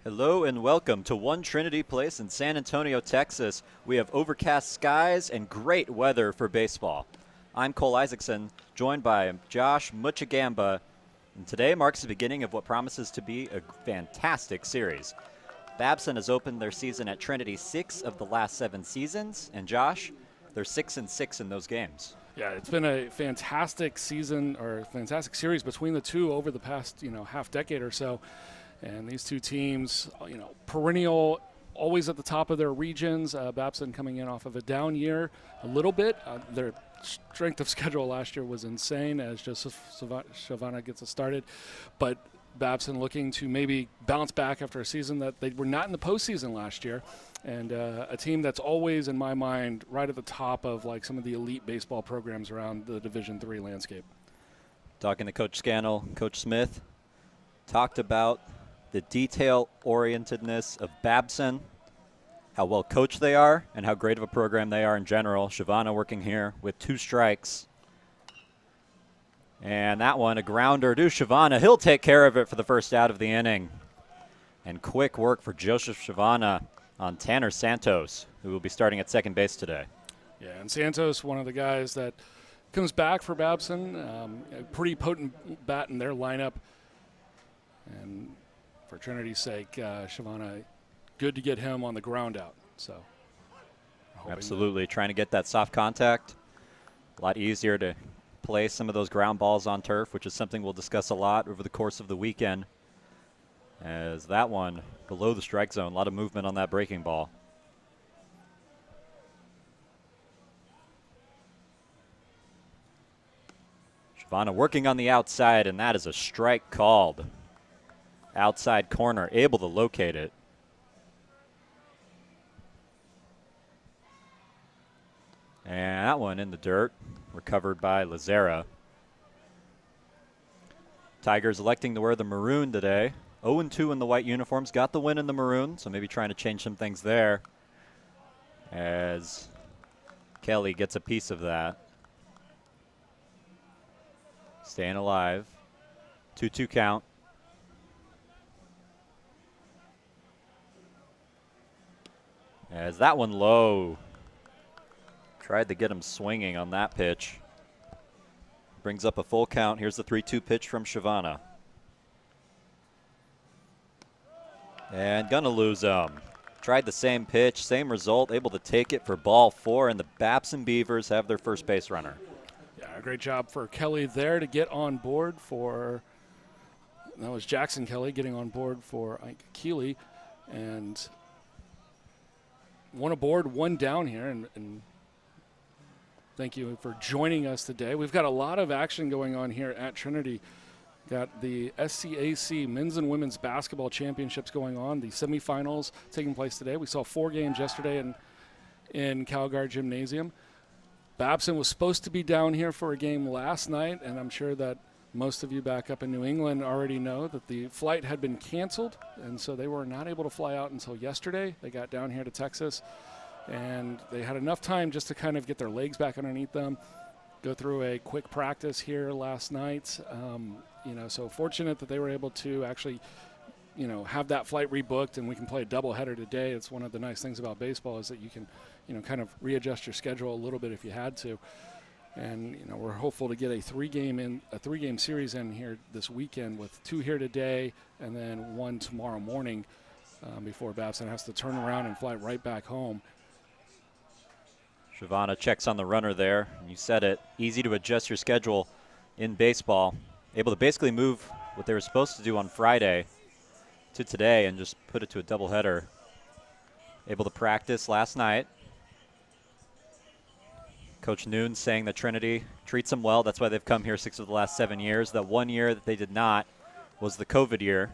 Hello and welcome to One Trinity Place in San Antonio, Texas. We have overcast skies and great weather for baseball. I'm Cole Isaacson, joined by Josh Muchagamba, and today marks the beginning of what promises to be a fantastic series. Babson has opened their season at Trinity 6 of the last 7 seasons, and Josh, they're 6-6 in those games. Yeah, it's been a fantastic season or fantastic series between the two over the past, half decade or so. And these two teams, perennial, always at the top of their regions. Babson coming in off of a down year a little bit. Their strength of schedule last year was insane as Joseph Shavana gets us started. But Babson looking to maybe bounce back after a season that they were not in the postseason last year. And a team that's always, in my mind, right at the top of like some of the elite baseball programs around the Division III landscape. Talking to Coach Scannell, Coach Smith talked about the detail-orientedness of Babson, how well coached they are, and how great of a program they are in general. Shavana working here with 2 strikes. And that one, a grounder to Shavana. He'll take care of it for the first out of the inning. And quick work for Joseph Shavana on Tanner Santos, who will be starting at second base today. Yeah, and Santos, one of the guys that comes back for Babson, a pretty potent bat in their lineup. And for Trinity's sake, Shavana, good to get him on the ground out. So, absolutely, trying to get that soft contact. A lot easier to play some of those ground balls on turf, which is something we'll discuss a lot over the course of the weekend. As that one below the strike zone, a lot of movement on that breaking ball. Shavana working on the outside, and that is a strike called. Outside corner, able to locate it. And that one in the dirt, recovered by Lazera. Tigers electing to wear the maroon today. 0-2 in the white uniforms, got the win in the maroon, so maybe trying to change some things there. As Kelly gets a piece of that. Staying alive. 2-2 count. As that one low. Tried to get him swinging on that pitch. Brings up a full count. Here's the 3-2 pitch from Shavana. And gonna lose him. Tried the same pitch, same result, able to take it for ball 4, and the Babson Beavers have their first base runner. Yeah, great job for Kelly there to get on board for, that was Jackson Kelly getting on board for Ike Keeley. And one aboard, one down here, and thank you for joining us today. We've got a lot of action going on here at Trinity. Got the SCAC men's and women's basketball championships going on, the semifinals taking place today. We saw 4 games yesterday in Calgary Gymnasium. Babson was supposed to be down here for a game last night, and I'm sure that most of you back up in New England already know that the flight had been canceled, and so they were not able to fly out until yesterday. They got down here to Texas, and they had enough time just to kind of get their legs back underneath them, go through a quick practice here last night. So fortunate that they were able to actually, have that flight rebooked, and we can play a doubleheader today. It's one of the nice things about baseball is that you can, kind of readjust your schedule a little bit if you had to. And we're hopeful to get a 3-game series in here this weekend with 2 here today and then 1 tomorrow morning before Babson has to turn around and fly right back home. Shavana checks on the runner there. And you said it, easy to adjust your schedule in baseball. Able to basically move what they were supposed to do on Friday to today and just put it to a doubleheader. Able to practice last night. Coach Noon saying that Trinity treats them well. That's why they've come here 6 of the last 7 years. That one year that they did not was the COVID year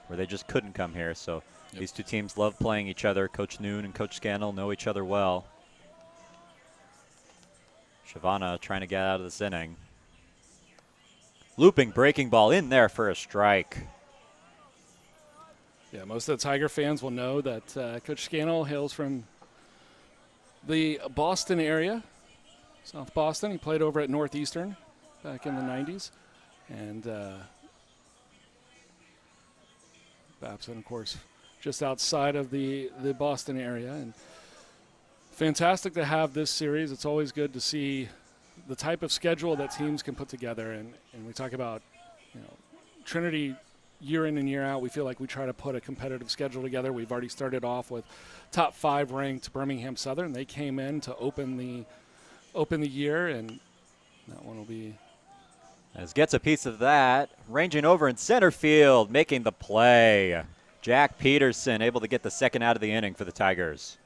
where they just couldn't come here. So These two teams love playing each other. Coach Noon and Coach Scannell know each other well. Shavana trying to get out of this inning. Looping breaking ball in there for a strike. Yeah, most of the Tiger fans will know that Coach Scannell hails from the Boston area, South Boston. He played over at Northeastern back in the 90s. And Babson, of course, just outside of the Boston area. And fantastic to have this series. It's always good to see the type of schedule that teams can put together. And we talk about, Trinity year in and year out. We feel like we try to put a competitive schedule together. We've already started off with top 5 ranked Birmingham Southern. They came in to open the year, and that one will be. As gets a piece of that, ranging over in center field, making the play. Jack Peterson able to get the second out of the inning for the Tigers.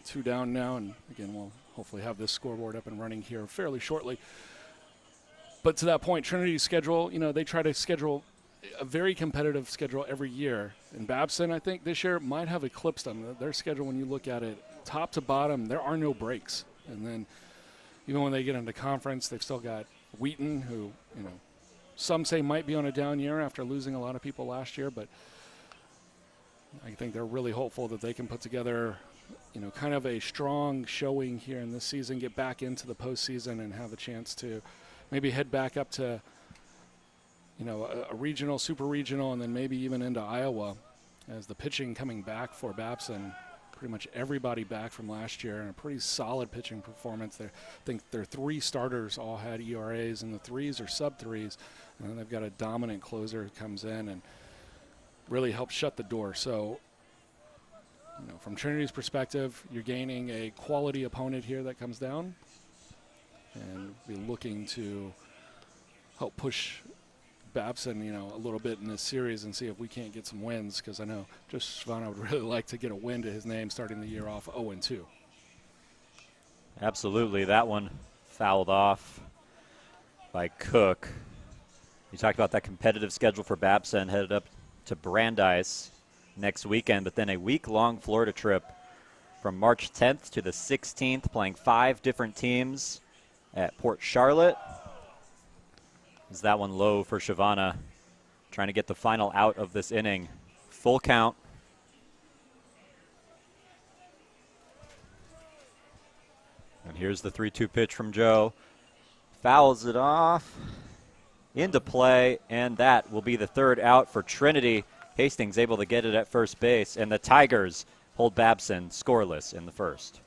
2 down now, and again, we'll hopefully have this scoreboard up and running here fairly shortly. But to that point, Trinity's schedule, they try to schedule a very competitive schedule every year. And Babson, I think, this year might have eclipsed them. Their schedule, when you look at it, top to bottom, there are no breaks. And then even when they get into conference, they've still got Wheaton, who, some say might be on a down year after losing a lot of people last year. But I think they're really hopeful that they can put together, kind of a strong showing here in this season, get back into the postseason and have a chance to maybe head back up to, a regional, super regional, and then maybe even into Iowa, as the pitching coming back for Babson. Pretty much everybody back from last year, and a pretty solid pitching performance there. I think their 3 starters all had ERAs in the 3s or sub-3s, and then they've got a dominant closer who comes in and really helps shut the door. So, from Trinity's perspective, you're gaining a quality opponent here that comes down, and be looking to help push Babson, a little bit in this series and see if we can't get some wins, because I know just Savannah would really like to get a win to his name starting the year off 0-2. Absolutely. That one fouled off by Cook. You talked about that competitive schedule for Babson, headed up to Brandeis next weekend, but then a week-long Florida trip from March 10th to the 16th, playing 5 different teams at Port Charlotte. Is that one low for Shavana, trying to get the final out of this inning. Full count. And here's the 3-2 pitch from Joe. Fouls it off into play, and that will be the 3rd out for Trinity. Hastings able to get it at first base, and the Tigers hold Babson scoreless in the 1st.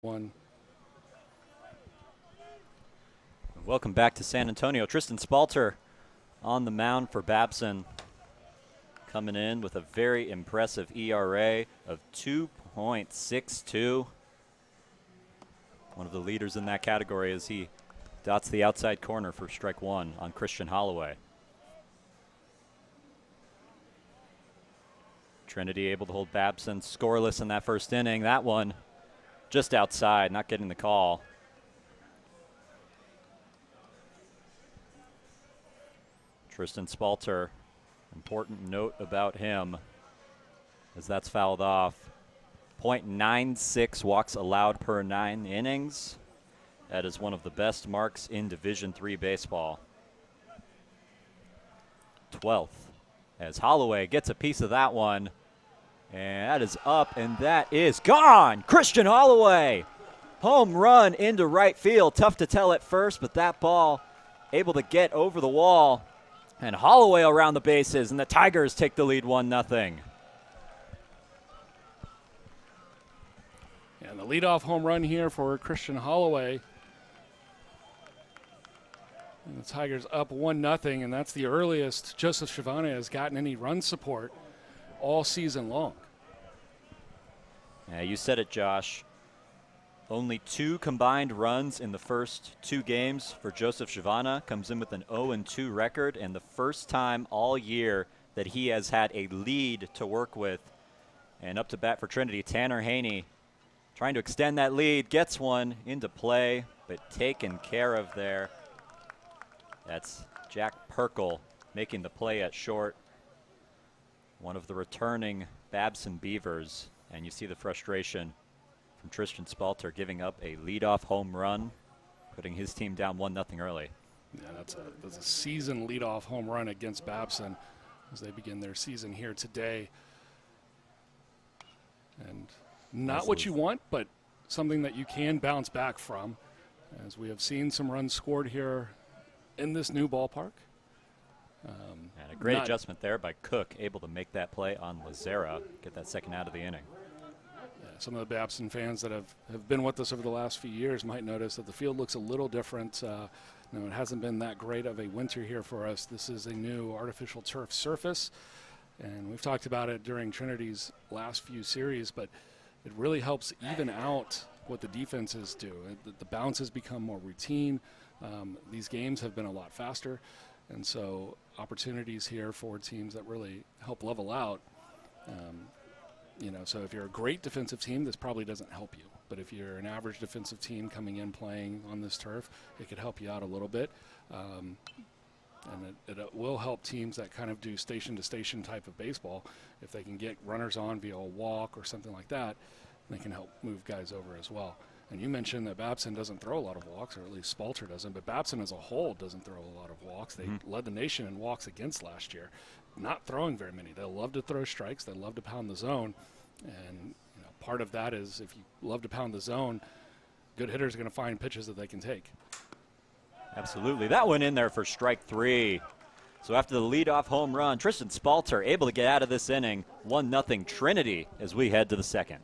One. Welcome back to San Antonio. Tristan Spalter on the mound for Babson, coming in with a very impressive ERA of 2.62. One of the leaders in that category as he dots the outside corner for strike 1 on Christian Holloway. Trinity able to hold Babson scoreless in that 1st inning. That one just outside, not getting the call. Tristan Spalter, important note about him as that's fouled off. .96 walks allowed per 9 innings. That is one of the best marks in Division III baseball. 12th as Holloway gets a piece of that one. And that is up, and that is gone. Christian Holloway, home run into right field. Tough to tell at first, but that ball able to get over the wall. And Holloway around the bases, and the Tigers take the lead 1-0. And the leadoff home run here for Christian Holloway. And the Tigers up 1-0, and that's the earliest Joseph Schiavone has gotten any run support all season long. Yeah, you said it, Josh. Only 2 combined runs in the first 2 games for Joseph Schiavone. Comes in with an 0-2 record, and the first time all year that he has had a lead to work with. And up to bat for Trinity, Tanner Haney trying to extend that lead. Gets one into play, but taken care of there. That's Jack Perkle making the play at short. One of the returning Babson Beavers, and you see the frustration from Tristan Spalter giving up a leadoff home run, putting his team down 1-0 early. Yeah, that's a season leadoff home run against Babson as they begin their season here today. And not what you want, but something that you can bounce back from, as we have seen some runs scored here in this new ballpark. And a great adjustment there by Cook, able to make that play on Lazera, get that second out of the inning. Yeah, some of the Babson fans that have been with us over the last few years might notice that the field looks a little different. It hasn't been that great of a winter here for us. This is a new artificial turf surface, and we've talked about it during Trinity's last few series, but it really helps even out what the defenses do. The bounces become more routine. These games have been a lot faster. And so opportunities here for teams that really help level out. So if you're a great defensive team, this probably doesn't help you. But if you're an average defensive team coming in playing on this turf, it could help you out a little bit. And it will help teams that kind of do station-to-station type of baseball. If they can get runners on via a walk or something like that, they can help move guys over as well. And you mentioned that Babson doesn't throw a lot of walks, or at least Spalter doesn't, but Babson as a whole doesn't throw a lot of walks. They led the nation in walks against last year, not throwing very many. They love to throw strikes. They love to pound the zone. And part of that is if you love to pound the zone, good hitters are going to find pitches that they can take. Absolutely. That went in there for strike 3. So after the leadoff home run, Tristan Spalter able to get out of this inning. 1-0 Trinity as we head to the second.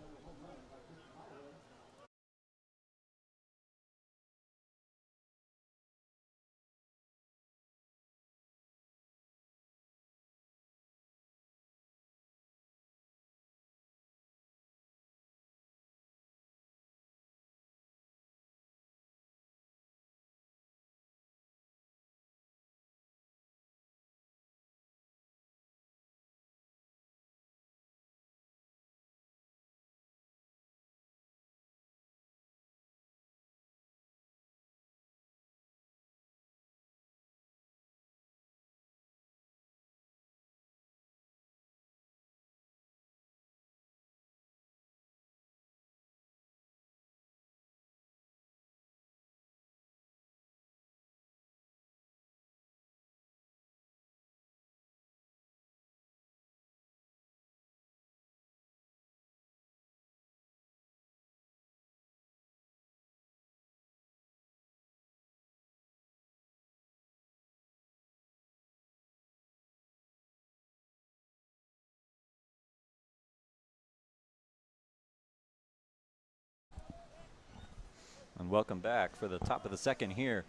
And welcome back for the top of the second here.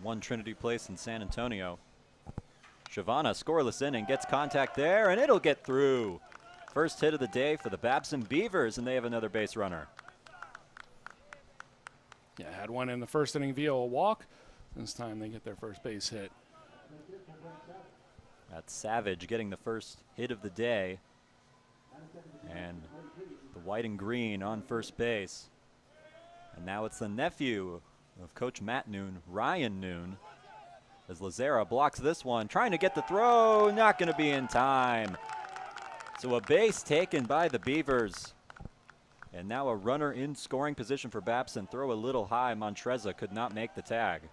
1 Trinity Place in San Antonio. Schiavone, scoreless inning, gets contact there, and it'll get through. First hit of the day for the Babson Beavers, and they have another base runner. Yeah, had one in the first inning via a walk. This time they get their first base hit. That's Savage getting the first hit of the day. And the white and green on first base. And now it's the nephew of Coach Matt Noon, Ryan Noon, as Lazera blocks this one, trying to get the throw, not going to be in time. So a base taken by the Beavers. And now a runner in scoring position for Babson. Throw a little high. Montreza could not make the tag.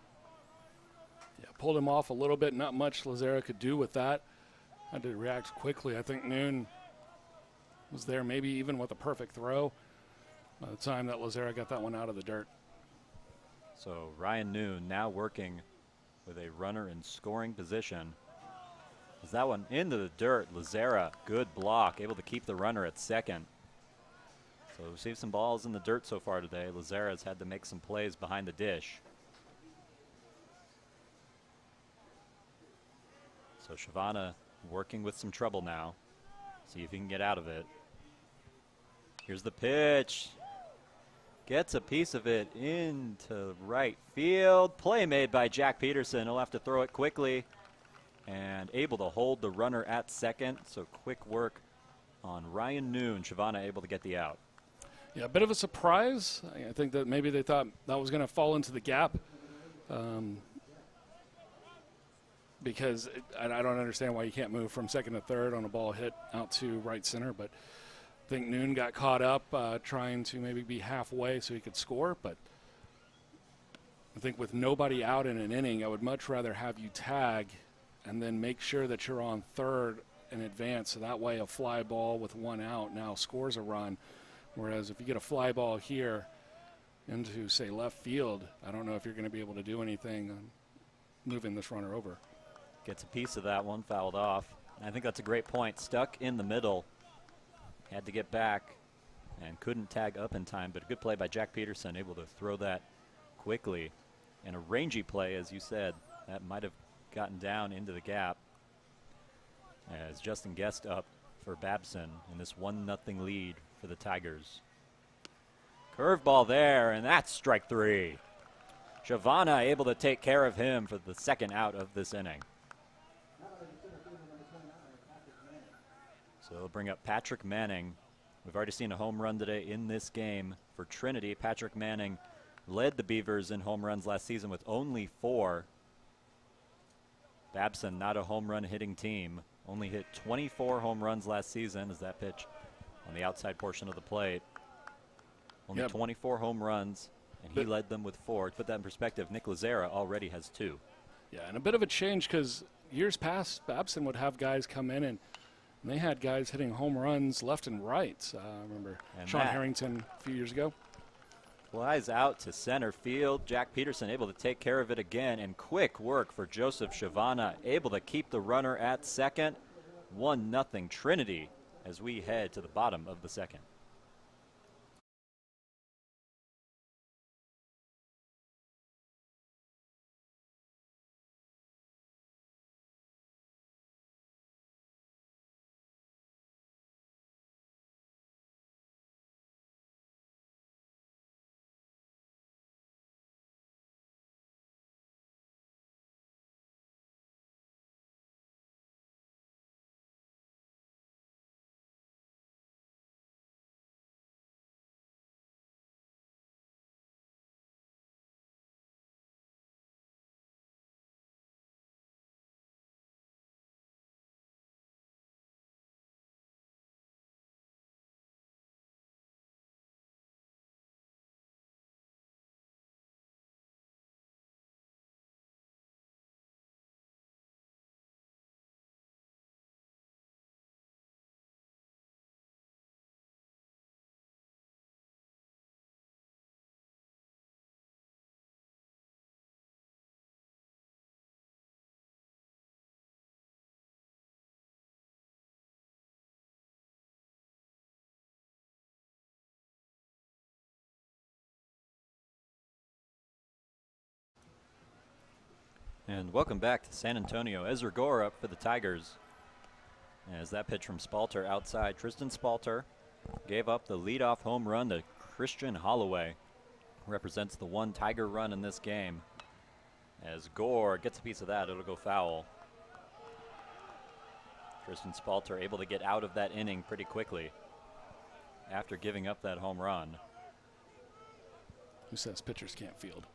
Yeah, pulled him off a little bit. Not much Lazera could do with that. Had to react quickly. I think Noon was there maybe even with a perfect throw by the time that Lazera got that one out of the dirt. So Ryan Noon now working with a runner in scoring position. Is that one into the dirt? Lazera, good block, able to keep the runner at second. So received some balls in the dirt so far today. Lazera's had to make some plays behind the dish. So Shavana working with some trouble now. See if he can get out of it. Here's the pitch. Gets a piece of it into right field. Play made by Jack Peterson. He'll have to throw it quickly and able to hold the runner at second. So quick work on Ryan Noon. Shavana able to get the out. Yeah, a bit of a surprise. I think that maybe they thought that was going to fall into the gap. Because I don't understand why you can't move from second to third on a ball hit out to right center. But I think Noon got caught up trying to maybe be halfway so he could score. But I think with nobody out in an inning, I would much rather have you tag and then make sure that you're on third in advance. So that way a fly ball with one out now scores a run. Whereas if you get a fly ball here into, say, left field, I don't know if you're going to be able to do anything on moving this runner over. Gets a piece of that one, fouled off. I think that's a great point. Stuck in the middle. Had to get back and couldn't tag up in time, but a good play by Jack Peterson, able to throw that quickly. And a rangy play, as you said, that might have gotten down into the gap. As Justin Guest up for Babson in this 1-0 lead for the Tigers. Curveball there, and that's strike three. Shavana able to take care of him for the second out of this inning. So they'll bring up Patrick Manning. We've already seen a home run today in this game for Trinity. Patrick Manning led the Beavers in home runs last season with only 4. Babson, not a home run hitting team, only hit 24 home runs last season as that pitch on the outside portion of the plate. Only 24 home runs, and he led them with 4. To put that in perspective, Nick Lazera already has 2. Yeah, and a bit of a change because years past, Babson would have guys come in and they had guys hitting home runs left and right. I remember Sean Harrington a few years ago. Flies out to center field. Jack Peterson able to take care of it again, and quick work for Joseph Shavana, able to keep the runner at second. 1-0 Trinity as we head to the bottom of the second. And welcome back to San Antonio. Ezra Gore up for the Tigers. As that pitch from Spalter outside. Tristan Spalter gave up the leadoff home run to Christian Holloway. Represents the 1 Tiger run in this game. As Gore gets a piece of that, it'll go foul. Tristan Spalter able to get out of that inning pretty quickly after giving up that home run. Who says pitchers can't field?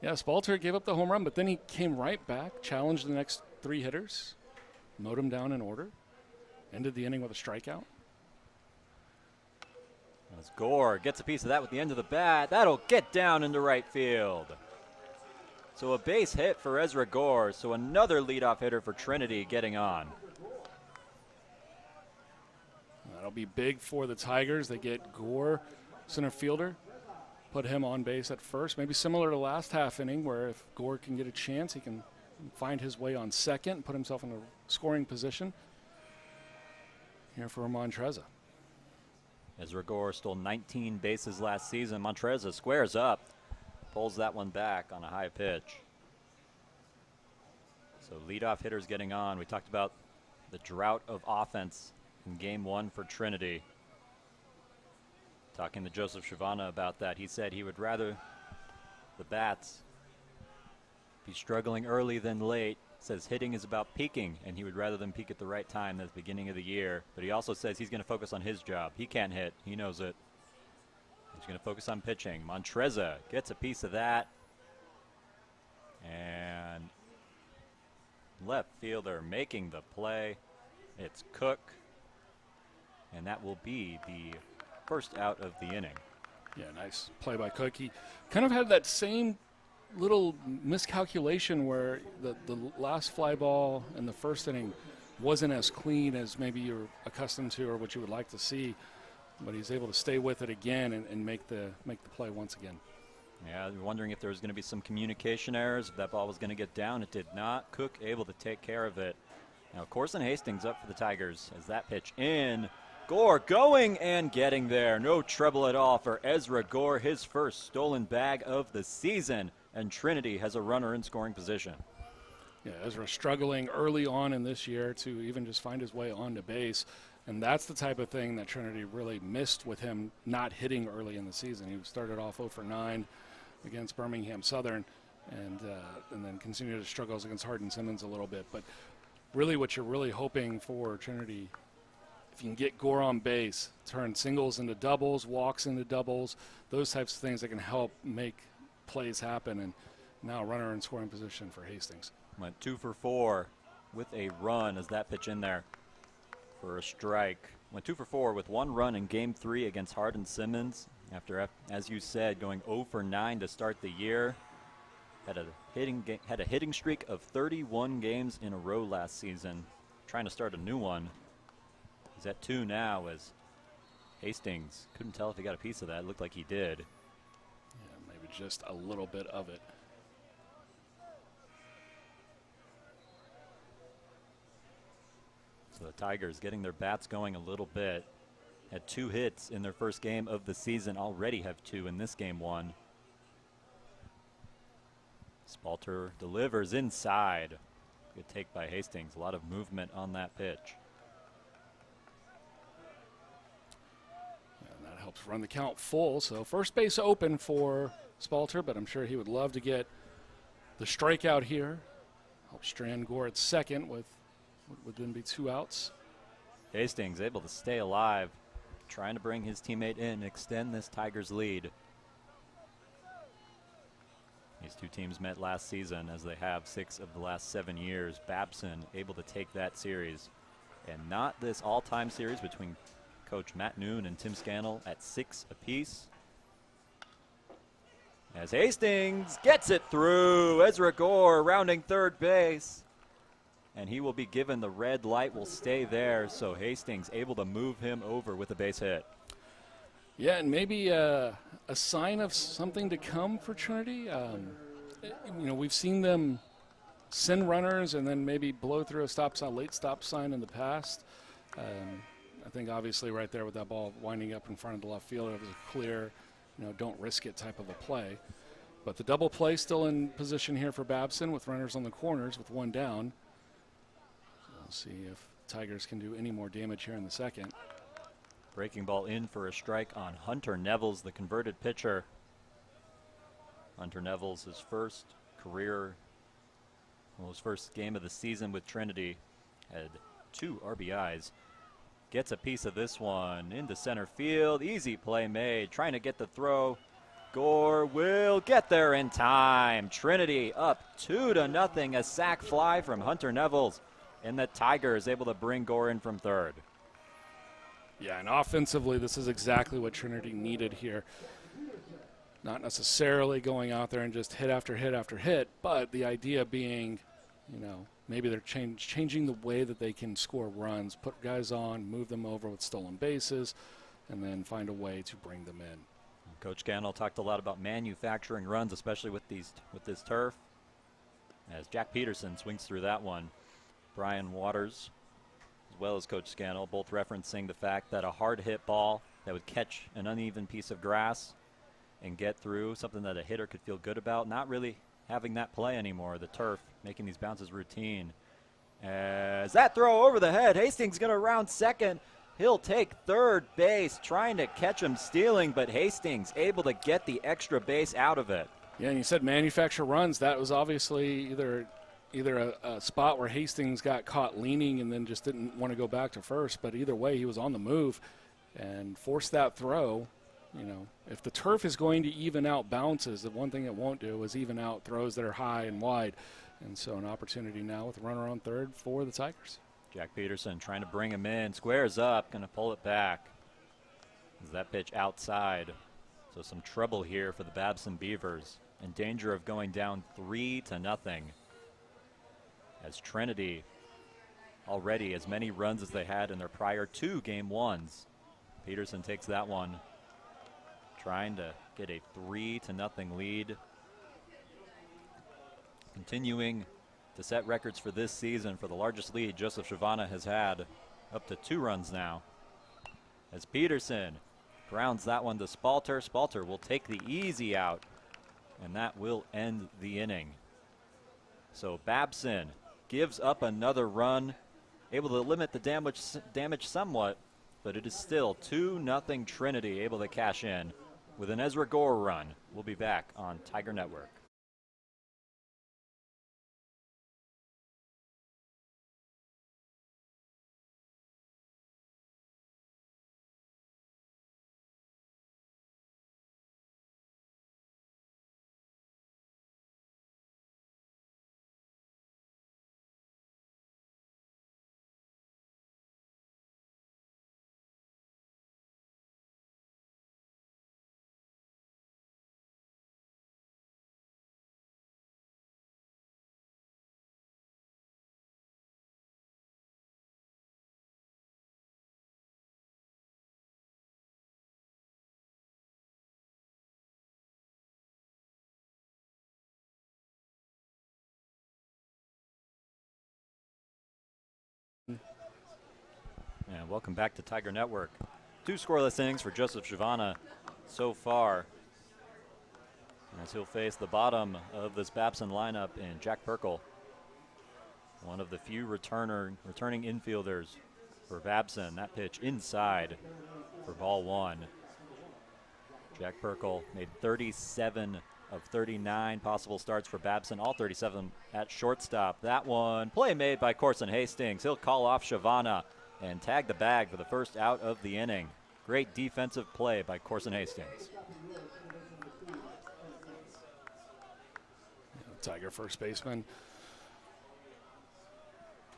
Yeah, Spalter gave up the home run, but then he came right back, challenged the next 3 hitters, mowed him down in order, ended the inning with a strikeout. As Gore gets a piece of that with the end of the bat, that'll get down into right field. So a base hit for Ezra Gore, so another leadoff hitter for Trinity getting on. That'll be big for the Tigers. They get Gore, center fielder, put him on base at first. Maybe similar to last half inning where if Gore can get a chance, he can find his way on second and put himself in a scoring position. Here for Montreza. Ezra Gore stole 19 bases last season. Montreza squares up, pulls that one back on a high pitch. So leadoff hitters getting on. We talked about the drought of offense in Game 1 for Trinity. Talking to Joseph Shavana about that, he said he would rather the bats be struggling early than late. Says hitting is about peaking, and he would rather them peak at the right time than at the beginning of the year. But he also says he's going to focus on his job. He can't hit. He knows it. He's going to focus on pitching. Montreza gets a piece of that. And left fielder making the play. It's Cook. And that will be the first out of the inning. Yeah, nice play by Cook. He kind of had that same little miscalculation where the last fly ball in the first inning wasn't as clean as maybe you're accustomed to or what you would like to see, but he's able to stay with it again and make the play once again. Yeah, you're wondering if there was going to be some communication errors, if that ball was going to get down. It did not. Cook able to take care of it. Now Corson Hastings up for the Tigers as that pitch in. Gore going and getting there. No trouble at all for Ezra Gore, his first stolen bag of the season. And Trinity has a runner in scoring position. Yeah, Ezra struggling early on in this year to even just find his way onto base. And that's the type of thing that Trinity really missed with him not hitting early in the season. He started off 0 for 9 against Birmingham Southern and then continued to struggle against Hardin Simmons a little bit. But really what you're really hoping for Trinity, if you can get Gore on base, turn singles into doubles, walks into doubles, those types of things that can help make plays happen. And now runner in scoring position for Hastings. Went 2 for 4 with a run as that pitch in there for a strike. Went 2 for 4 with 1 run in Game 3 against Hardin Simmons after, as you said, going 0 for 9 to start the year. Had a hitting streak of 31 games in a row last season. Trying to start a new one. He's at 2 now as Hastings couldn't tell if he got a piece of that. It looked like he did. Yeah, maybe just a little bit of it. So the Tigers getting their bats going a little bit. Had 2 hits in their first game of the season. Already have 2 in this Game 1. Spalter delivers inside. Good take by Hastings. A lot of movement on that pitch. And that helps run the count full. So first base open for Spalter, but I'm sure he would love to get the strikeout here. Help strand Gore at second with what would then be 2 outs. Hastings able to stay alive, trying to bring his teammate in, extend this Tigers lead. These two teams met last season, as they have 6 of the last 7 years. Babson able to take that series, and not this all-time series between Coach Matt Noon and Tim Scannell at 6 apiece. As Hastings gets it through, Ezra Gore rounding third base. And he will be given the red light, will stay there, so Hastings able to move him over with a base hit. Yeah, and maybe a sign of something to come for Trinity. We've seen them send runners and then maybe blow through a stop sign, late stop sign in the past. I think obviously right there with that ball winding up in front of the left fielder, it was a clear, don't risk it type of a play. But the double play still in position here for Babson with runners on the corners with 1 down. We'll see if Tigers can do any more damage here in the second. Breaking ball in for a strike on Hunter Nevels, the converted pitcher. Hunter Nevels, his first game of the season with Trinity, had 2 RBIs. gets a piece of this one into center field. Easy play made, trying to get the throw. Gore will get there in time. Trinity up 2-0. A sac fly from Hunter Nevels. And the Tigers able to bring Gore in from third. Yeah, and offensively, this is exactly what Trinity needed here. Not necessarily going out there and just hit after hit after hit, but the idea being, maybe they're changing the way that they can score runs, put guys on, move them over with stolen bases, and then find a way to bring them in. Coach Gannell talked a lot about manufacturing runs, especially with this turf. As Jack Peterson swings through that one, Brian Waters, as well as Coach Scannell, both referencing the fact that a hard hit ball that would catch an uneven piece of grass and get through, something that a hitter could feel good about, not really having that play anymore. The turf making these bounces routine. As that throw over the head, Hastings going to round second. He'll take third base, trying to catch him stealing, but Hastings able to get the extra base out of it. Yeah, and you said manufacture runs. That was obviously either a spot where Hastings got caught leaning and then just didn't want to go back to first, but either way, he was on the move and forced that throw. If the turf is going to even out bounces, the one thing it won't do is even out throws that are high and wide. And so an opportunity now with a runner on third for the Tigers. Jack Peterson trying to bring him in, squares up, going to pull it back. Is that pitch outside? So some trouble here for the Babson Beavers, in danger of going down 3-0. As Trinity already as many runs as they had in their prior 2 game ones. Peterson takes that one, trying to get a 3-0 lead. Continuing to set records for this season for the largest lead Joseph Shavana has had, up to 2 runs now. As Peterson grounds that one to Spalter. Spalter will take the easy out, and that will end the inning. So Babson gives up another run, able to limit the damage somewhat, but it is still 2-0 Trinity, able to cash in with an Ezra Gore run. We'll be back on Tiger Network. And welcome back to Tiger Network. 2 scoreless innings for Joseph Shavana so far, as he'll face the bottom of this Babson lineup in Jack Perkle, one of the few returning infielders for Babson. That pitch inside for ball 1. Jack Perkle made 37 of 39 possible starts for Babson, all 37 at shortstop. That one, play made by Corson Hastings. He'll call off Shavana and tag the bag for the first out of the inning. Great defensive play by Corson Hastings. Tiger first baseman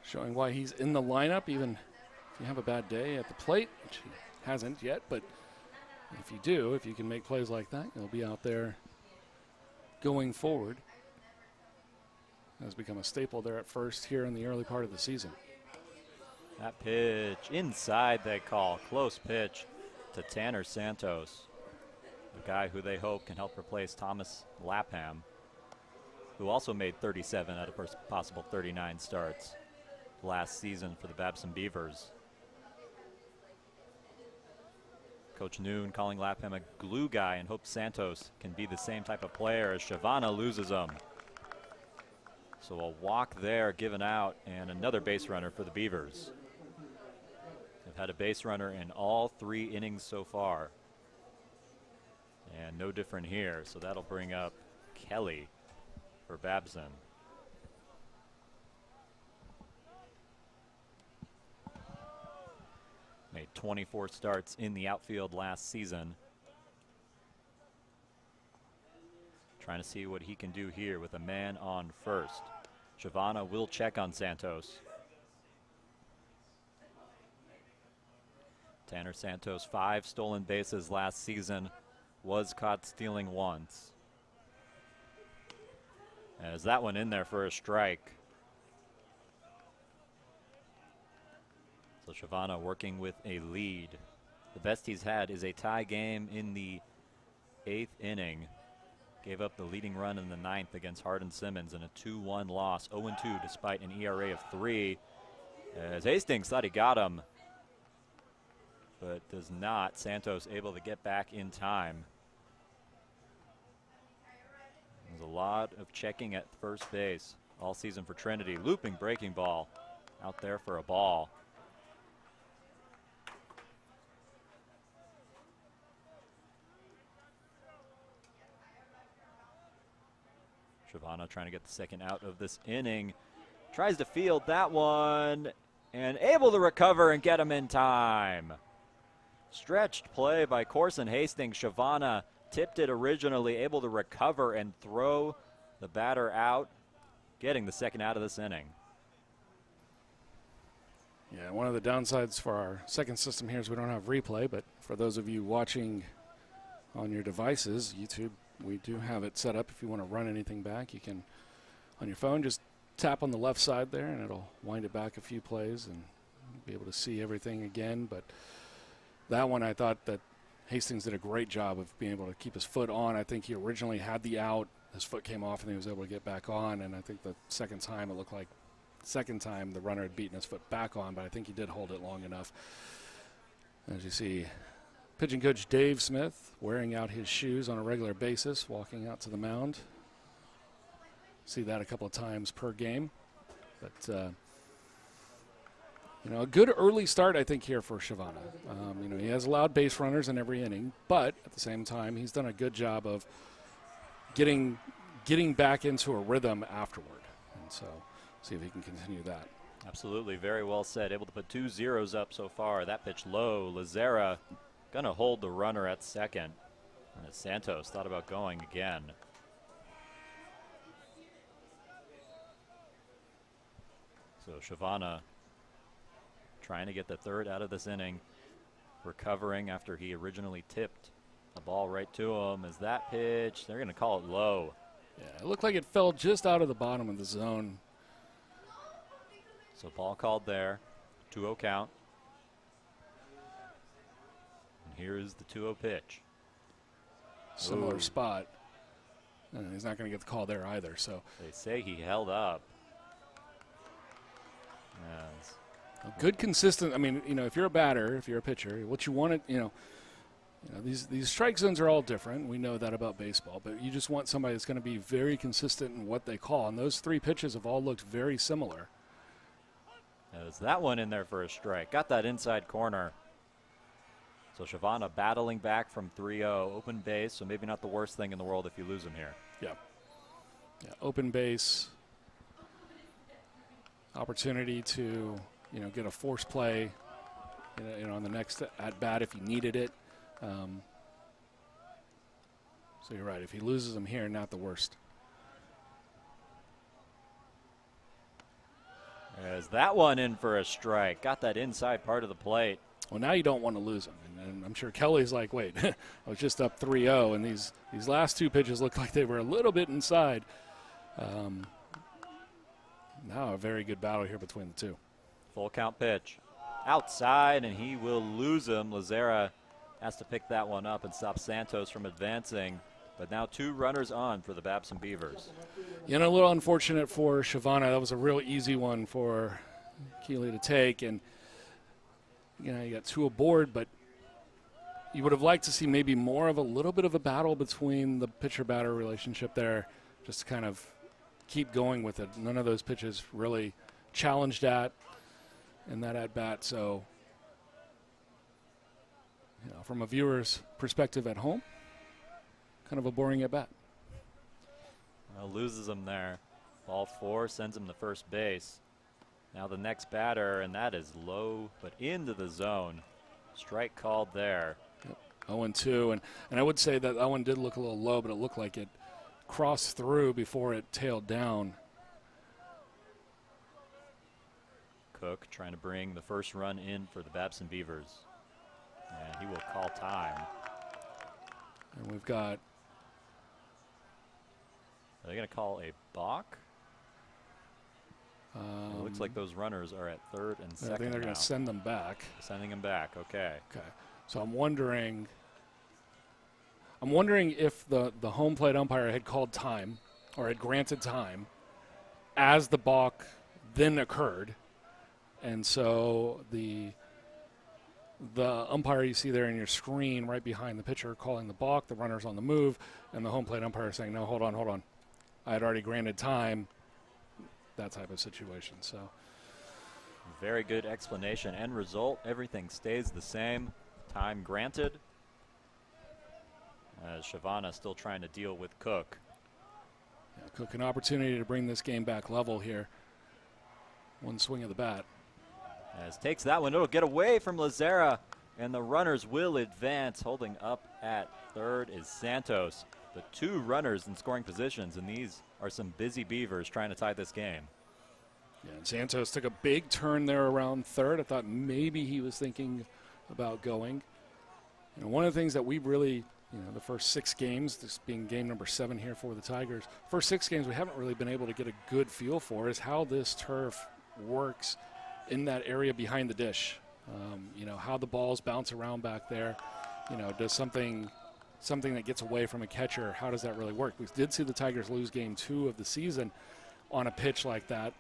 showing why he's in the lineup, even if you have a bad day at the plate, which he hasn't yet, but if you do, if you can make plays like that, you'll be out there going forward. Has become a staple there at first here in the early part of the season. That pitch inside, they call. Close pitch to Tanner Santos, a guy who they hope can help replace Thomas Lapham, who also made 37 out of possible 39 starts last season for the Babson Beavers. Coach Noon calling Lapham a glue guy and hopes Santos can be the same type of player as Shavana loses him. So a walk there given out, and another base runner for the Beavers. They've had a base runner in all 3 innings so far. And no different here, so that'll bring up Kelly for Babson. Made 24 starts in the outfield last season. Trying to see what he can do here with a man on first. Shavana will check on Santos. Tanner Santos, 5 stolen bases last season, was caught stealing once. As that one in there for a strike. So Shavana working with a lead. The best he's had is a tie game in the 8th inning. Gave up the leading run in the 9th against Hardin Simmons in a 2-1 loss, 0-2 despite an ERA of 3. As Hastings thought he got him, but does not. Santos able to get back in time. There's a lot of checking at first base all season for Trinity. Looping breaking ball out there for a ball. Shavana trying to get the second out of this inning. Tries to field that one and able to recover and get him in time. Stretched play by Corson Hastings. Shavana tipped it originally, able to recover and throw the batter out, getting the second out of this inning. Yeah, one of the downsides for our second system here is we don't have replay, but for those of you watching on your devices, YouTube, we do have it set up. If you want to run anything back, you can, on your phone, just tap on the left side there and it'll wind it back a few plays and be able to see everything again. But that one, I thought that Hastings did a great job of being able to keep his foot on. I think he originally had the out. His foot came off and he was able to get back on. And I think the second time, it looked like second time the runner had beaten his foot back on, but I think he did hold it long enough. As you see, pitching coach Dave Smith wearing out his shoes on a regular basis, walking out to the mound. See that a couple of times per game. But, you know, a good early start, I think, here for Shavana. You know, he has allowed base runners in every inning, but at the same time, he's done a good job of getting back into a rhythm afterward. And so, see if he can continue that. Absolutely, very well said. Able to put 2 zeros up so far. That pitch low. Lazera gonna hold the runner at second. And Santos thought about going again. So Shavana trying to get the third out of this inning. Recovering after he originally tipped the ball right to him. As that pitch, they're gonna call it low. Yeah, it looked like it fell just out of the bottom of the zone. So ball called there. 2-0 count. And here is the 2-0 pitch. Similar Ooh. spot. And he's not going to get the call there either. So They say he held up. Yes. a good consistent. I mean, you know, if you're a batter, if you're a pitcher, what you want to, you know, these strike zones are all different. We know that about baseball, but you just want somebody that's going to be very consistent in what they call. And those 3 pitches have all looked very similar. As that one in there for a strike. Got that inside corner. So Shavana battling back from 3-0. Open base, so maybe not the worst thing in the world if you lose him here. Yeah. Yeah, open base. Opportunity to, you know, get a force play, you know, on the next at bat if he needed it. So you're right. If he loses him here, not the worst. As that one in for a strike. Got that inside part of the plate. Well, now you don't want to lose him. And I'm sure Kelly's like, wait, I was just up 3-0, and these last 2 pitches look like they were a little bit inside. Now a very good battle here between the 2. Full count pitch. Outside, and he will lose him. Lazera has to pick that one up and stop Santos from advancing. But now 2 runners on for the Babson Beavers. You know, a little unfortunate for Shavana. That was a real easy one for Keeley to take. And, you know, you got 2 aboard, but you would have liked to see maybe more of a little bit of a battle between the pitcher-batter relationship there, just to kind of keep going with it. None of those pitches really challenged at in that at-bat. So, you know, from a viewer's perspective at home, kind of a boring at-bat. Well, loses him there. Ball 4 sends him to first base. Now the next batter, and that is low, but into the zone. Strike called there. 0-2, and I would say that one did look a little low, but it looked like it crossed through before it tailed down. Cook trying to bring the first run in for the Babson Beavers. And he will call time. And we've got... Are they going to call a balk? It looks like those runners are at third and second. I think they're going to send them back. Sending them back, okay. Okay. So I'm wondering if the home plate umpire had called time or had granted time as the balk then occurred. And so the umpire you see there in your screen right behind the pitcher calling the balk, the runner's on the move, and the home plate umpire saying, no, hold on. I had already granted time, that type of situation. So very good explanation. End result, everything stays the same. Time granted. As Shavana still trying to deal with Cook. Yeah, Cook an opportunity to bring this game back level here. One swing of the bat. As takes that one, it'll get away from Lazara, and the runners will advance. Holding up at third is Santos. The two runners in scoring positions, and these are some busy Beavers trying to tie this game. Yeah, and Santos took a big turn there around third. I thought maybe he was thinking about going. And one of the things that we really, the first 6 games, this being game number 7 here for the Tigers, first 6 games we haven't really been able to get a good feel for is how this turf works in that area behind the dish. How the balls bounce around back there. Does something that gets away from a catcher, how does that really work? We did see the Tigers lose game 2 of the season on a pitch like that,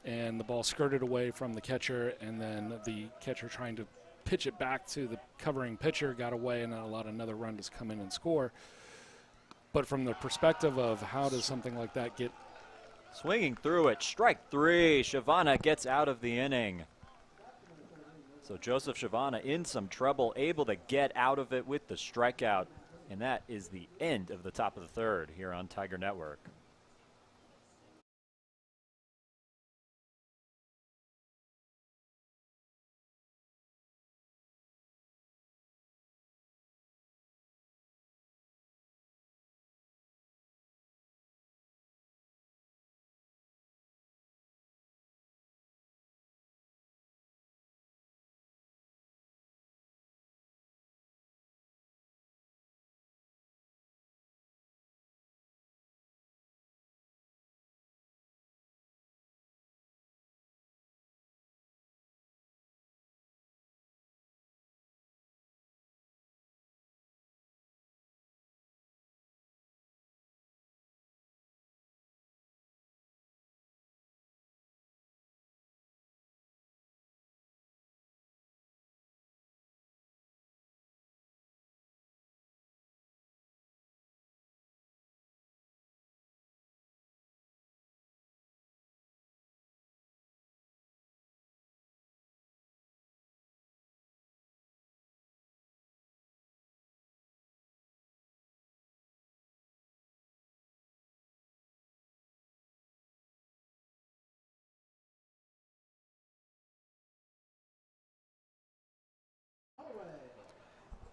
and the ball skirted away from the catcher, and then the catcher trying to pitch it back to the covering pitcher got away, and then allowed another run to come in and score. But from the perspective of how does something like that get... Swinging through it, strike 3. Shavana gets out of the inning. So Joseph Shavana in some trouble, able to get out of it with the strikeout. And that is the end of the top of the third here on Tiger Network.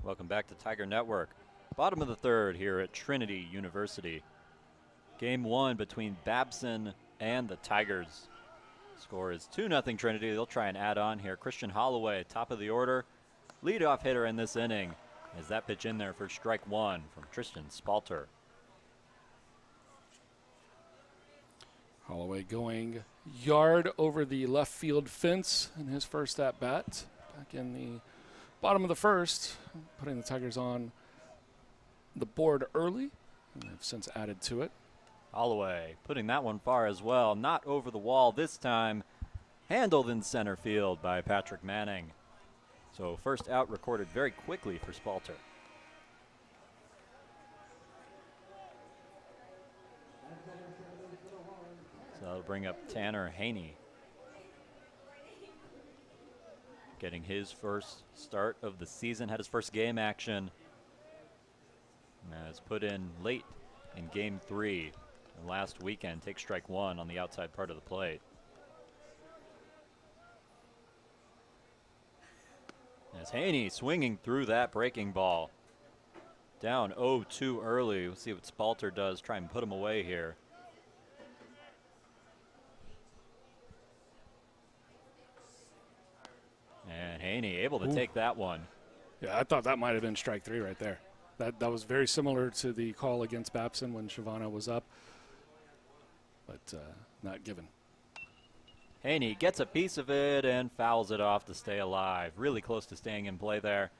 Welcome back to Tiger Network. Bottom of the third here at Trinity University. Game 1 between Babson and the Tigers. Score is 2-0 Trinity. They'll try and add on here. Christian Holloway, top of the order. Leadoff hitter in this inning. As that pitch in there for strike 1 from Tristan Spalter. Holloway going yard over the left field fence in his first at bat. Back in the bottom of the first, putting the Tigers on the board early, and they've since added to it. Holloway putting that one far as well. Not over the wall this time. Handled in center field by Patrick Manning. So first out recorded very quickly for Spalter. So that'll bring up Tanner Haney. Getting his first start of the season, had his first game action. As put in late in game 3 last weekend, takes strike 1 on the outside part of the plate. As Haney swinging through that breaking ball. Down 0-2 early. We'll see what Spalter does. Try and put him away here. And Haney able to take that one. Yeah, I thought that might have been strike 3 right there. That was very similar to the call against Babson when Shavana was up, but not given. Haney gets a piece of it and fouls it off to stay alive. Really close to staying in play there,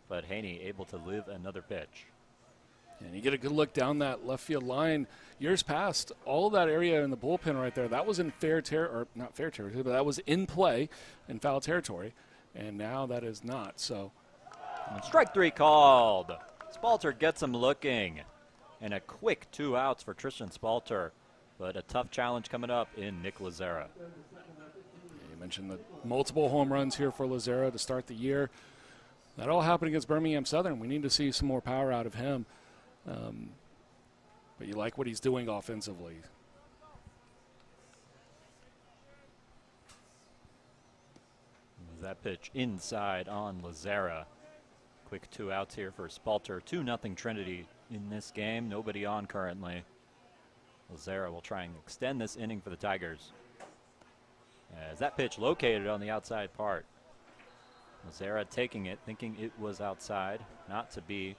but Haney able to live another pitch. And you get a good look down that left field line. Years past, all of that area in the bullpen right there, that was in not fair territory, but that was in play in foul territory, and now that is not. So, and strike 3 called. Spalter gets him looking, and a quick 2 outs for Tristan Spalter, but a tough challenge coming up in Nick Lazera. You mentioned the multiple home runs here for Lazera to start the year. That all happened against Birmingham Southern. We need to see some more power out of him. But you like what he's doing offensively. That pitch inside on Lazera. Quick 2 outs here for Spalter. 2-0 Trinity in this game. Nobody on currently. Lazera will try and extend this inning for the Tigers. As that pitch located on the outside part. Lazera taking it, thinking it was outside. Not to be.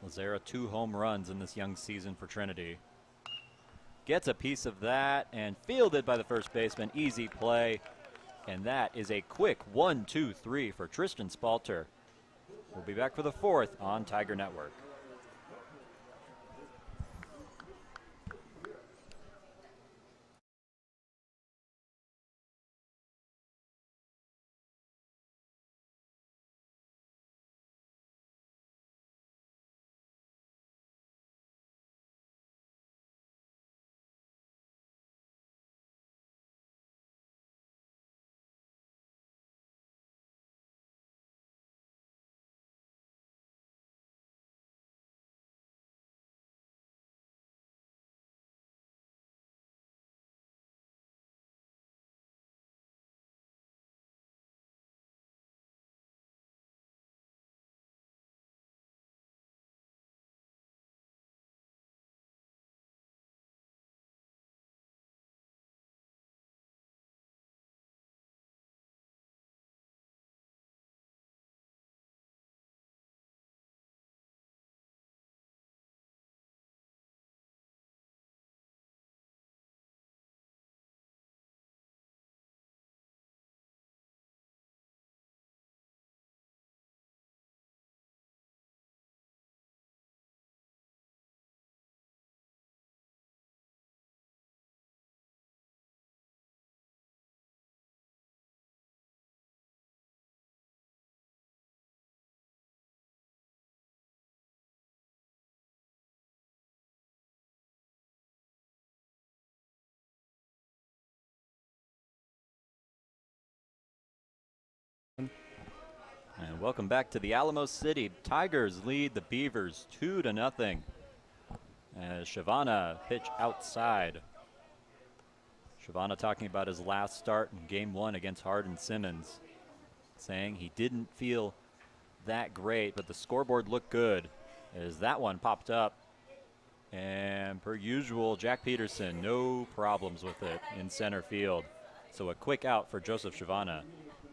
Lazera 2 home runs in this young season for Trinity. Gets a piece of that and fielded by the first baseman. Easy play. And that is a quick 1-2-3 for Tristan Spalter. We'll be back for the 4th on Tiger Network. And welcome back to the Alamo City. Tigers lead the Beavers 2-0. As Shavana pitch outside. Shavana talking about his last start in Game 1 against Hardin Simmons, saying he didn't feel that great, but the scoreboard looked good as that one popped up. And per usual, Jack Peterson, no problems with it in center field. So a quick out for Joseph Shavana.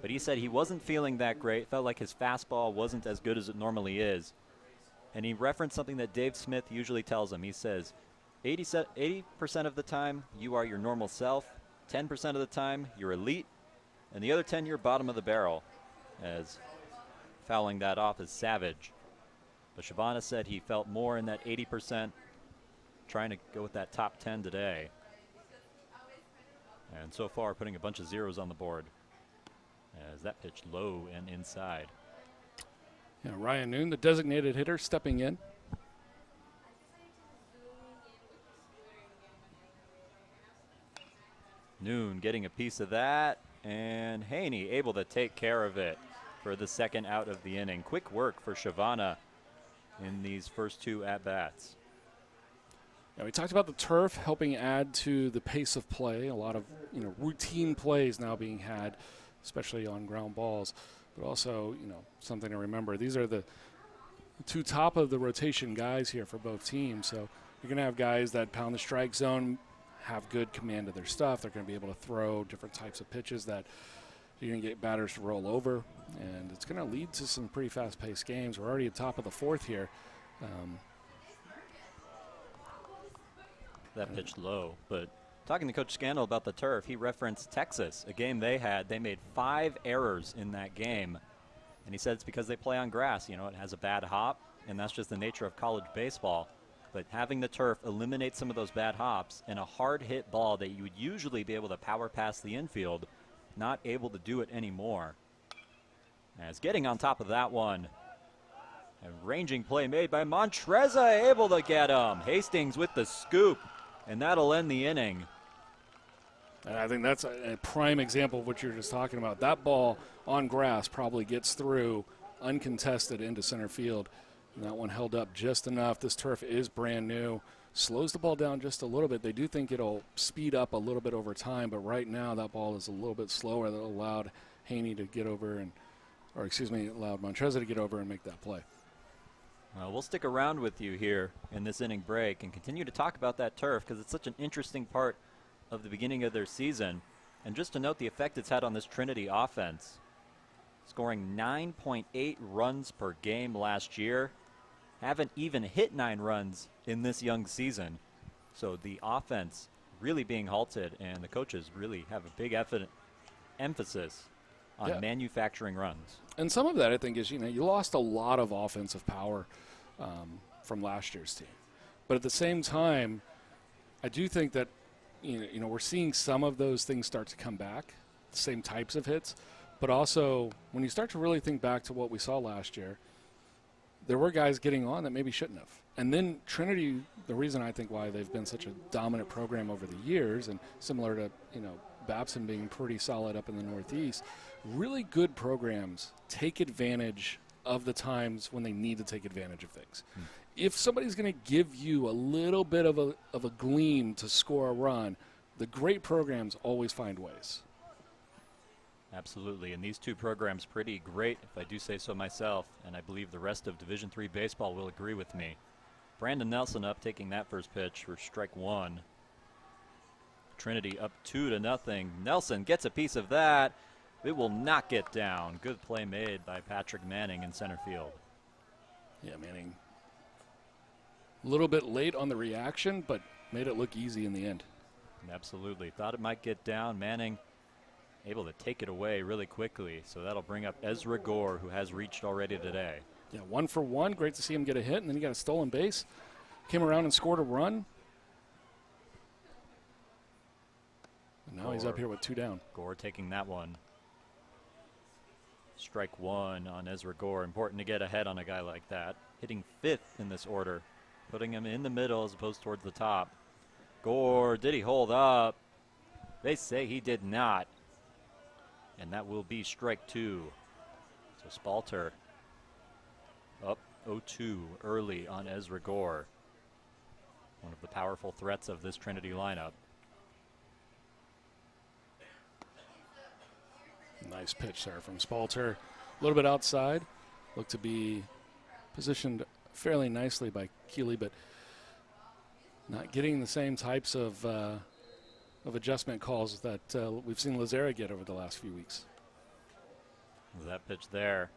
But he said he wasn't feeling that great, felt like his fastball wasn't as good as it normally is. And he referenced something that Dave Smith usually tells him. He says, 80% of the time, you are your normal self. 10% of the time, you're elite. And the other 10, you're bottom of the barrel. As fouling that off is savage. But Shavana said he felt more in that 80%, trying to go with that top 10 today. And so far, putting a bunch of zeros on the board. As that pitch low and inside. Yeah, Ryan Noon, the designated hitter, stepping in. Noon getting a piece of that, and Haney able to take care of it for the second out of the inning. Quick work for Shavana in these first 2 at-bats. Yeah, we talked about the turf helping add to the pace of play. A lot of routine plays now being had, especially on ground balls. But also, something to remember. These are the two top of the rotation guys here for both teams. So you're going to have guys that pound the strike zone, have good command of their stuff. They're going to be able to throw different types of pitches that you're going to get batters to roll over. And it's going to lead to some pretty fast-paced games. We're already at top of the fourth here. That pitch low, but talking to Coach Scandal about the turf, he referenced Texas, a game they had. They made 5 errors in that game, and he said it's because they play on grass. It has a bad hop, and that's just the nature of college baseball. But having the turf eliminate some of those bad hops and a hard-hit ball that you would usually be able to power past the infield, not able to do it anymore. As getting on top of that one, a ranging play made by Montreza, able to get him. Hastings with the scoop, and that'll end the inning. And I think that's a prime example of what you're just talking about. That ball on grass probably gets through uncontested into center field. And that one held up just enough. This turf is brand new. Slows the ball down just a little bit. They do think it'll speed up a little bit over time, but right now that ball is a little bit slower. That allowed Haney to get over allowed Montreza to get over and make that play. Well, we'll stick around with you here in this inning break and continue to talk about that turf because it's such an interesting part of the beginning of their season. And just to note the effect it's had on this Trinity offense, scoring 9.8 runs per game last year, haven't even hit 9 runs in this young season. So the offense really being halted, and the coaches really have a big emphasis on manufacturing runs. And some of that, I think, is, you lost a lot of offensive power from last year's team. But at the same time, I do think that, we're seeing some of those things start to come back, the same types of hits. But also, when you start to really think back to what we saw last year, there were guys getting on that maybe shouldn't have. And then Trinity, the reason I think why they've been such a dominant program over the years, and similar to, Babson being pretty solid up in the Northeast, really good programs take advantage of the times when they need to take advantage of things. If somebody's going to give you a little bit of a gleam to score a run, the great programs always find ways. Absolutely, and these two programs pretty great, if I do say so myself, and I believe the rest of Division III baseball will agree with me. Brandon Nelson up, taking that first pitch for strike 1. Trinity up 2-0. Nelson gets a piece of that. It will not get down. Good play made by Patrick Manning in center field. Yeah, Manning a little bit late on the reaction, but made it look easy in the end. Absolutely. Thought it might get down. Manning able to take it away really quickly. So that'll bring up Ezra Gore, who has reached already today. Yeah, 1 for 1. Great to see him get a hit, and then he got a stolen base. Came around and scored a run. And now he's up here with 2 down. Gore taking that one. Strike 1 on Ezra Gore. Important to get ahead on a guy like that. Hitting 5th in this order. Putting him in the middle as opposed towards the top. Gore, did he hold up? They say he did not. And that will be strike 2. So Spalter up 0-2 early on Ezra Gore. One of the powerful threats of this Trinity lineup. Nice pitch there from Spalter. A little bit outside. Looked to be positioned fairly nicely by Keeley, but not getting the same types of adjustment calls that we've seen Lazera get over the last few weeks. That pitch there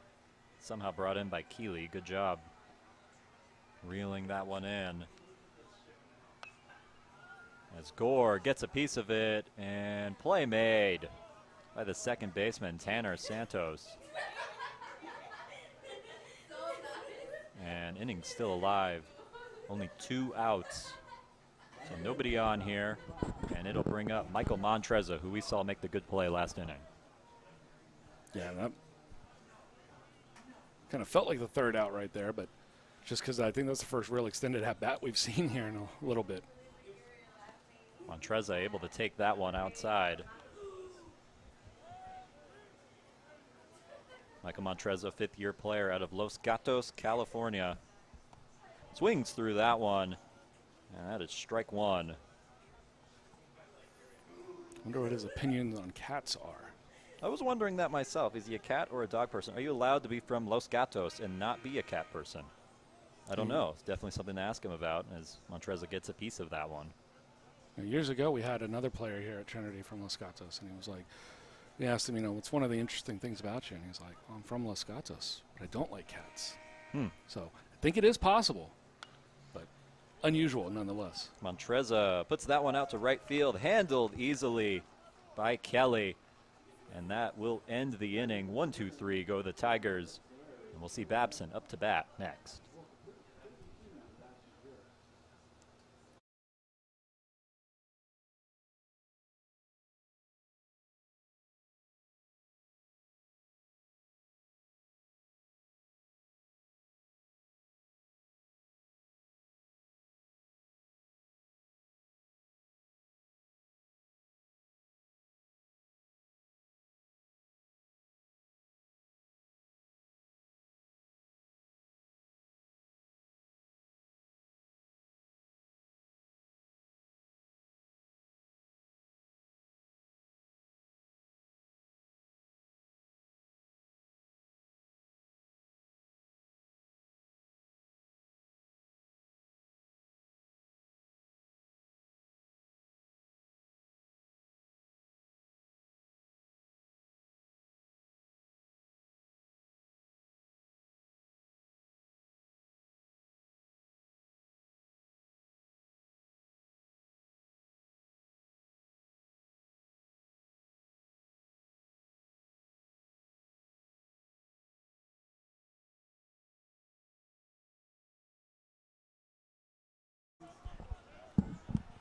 somehow brought in by Keeley. Good job reeling that one in. As Gore gets a piece of it, and play made by the second baseman, Tanner Santos. And inning still alive. Only 2 outs. So nobody on here. And it'll bring up Michael Montreza, who we saw make the good play last inning. Yeah, that kind of felt like the 3rd out right there, but just because I think that's the first real extended at-bat we've seen here in a little bit. Montreza able to take that one outside. Michael Montreza, 5th-year player out of Los Gatos, California. Swings through that one, and that is strike 1. Wonder what his opinions on cats are. I was wondering that myself. Is he a cat or a dog person? Are you allowed to be from Los Gatos and not be a cat person? I don't know. It's definitely something to ask him about as Montreza gets a piece of that one. Years ago, we had another player here at Trinity from Los Gatos, and he was like, we asked him, what's one of the interesting things about you? And he's like, well, I'm from Los Gatos, but I don't like cats. So I think it is possible, but unusual nonetheless. Montreza puts that one out to right field, handled easily by Kelly. And that will end the inning. 1-2-3 go the Tigers. And we'll see Babson up to bat next.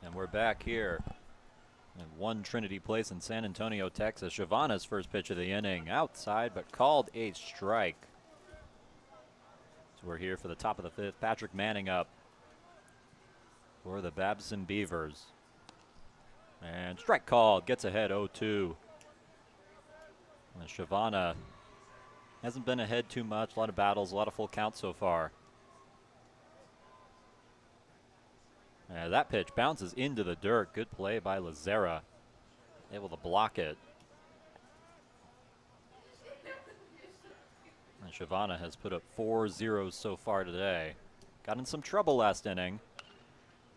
And we're back here at One Trinity Place in San Antonio, Texas. Shavana's first pitch of the inning, outside, but called a strike. So we're here for the top of the fifth. Patrick Manning up for the Babson Beavers. And strike called, gets ahead 0-2. And Shavana hasn't been ahead too much. A lot of battles, a lot of full counts so far. That pitch bounces into the dirt. Good play by Lazera. Able to block it. And Shavana has put up 4 zeros so far today. Got in some trouble last inning.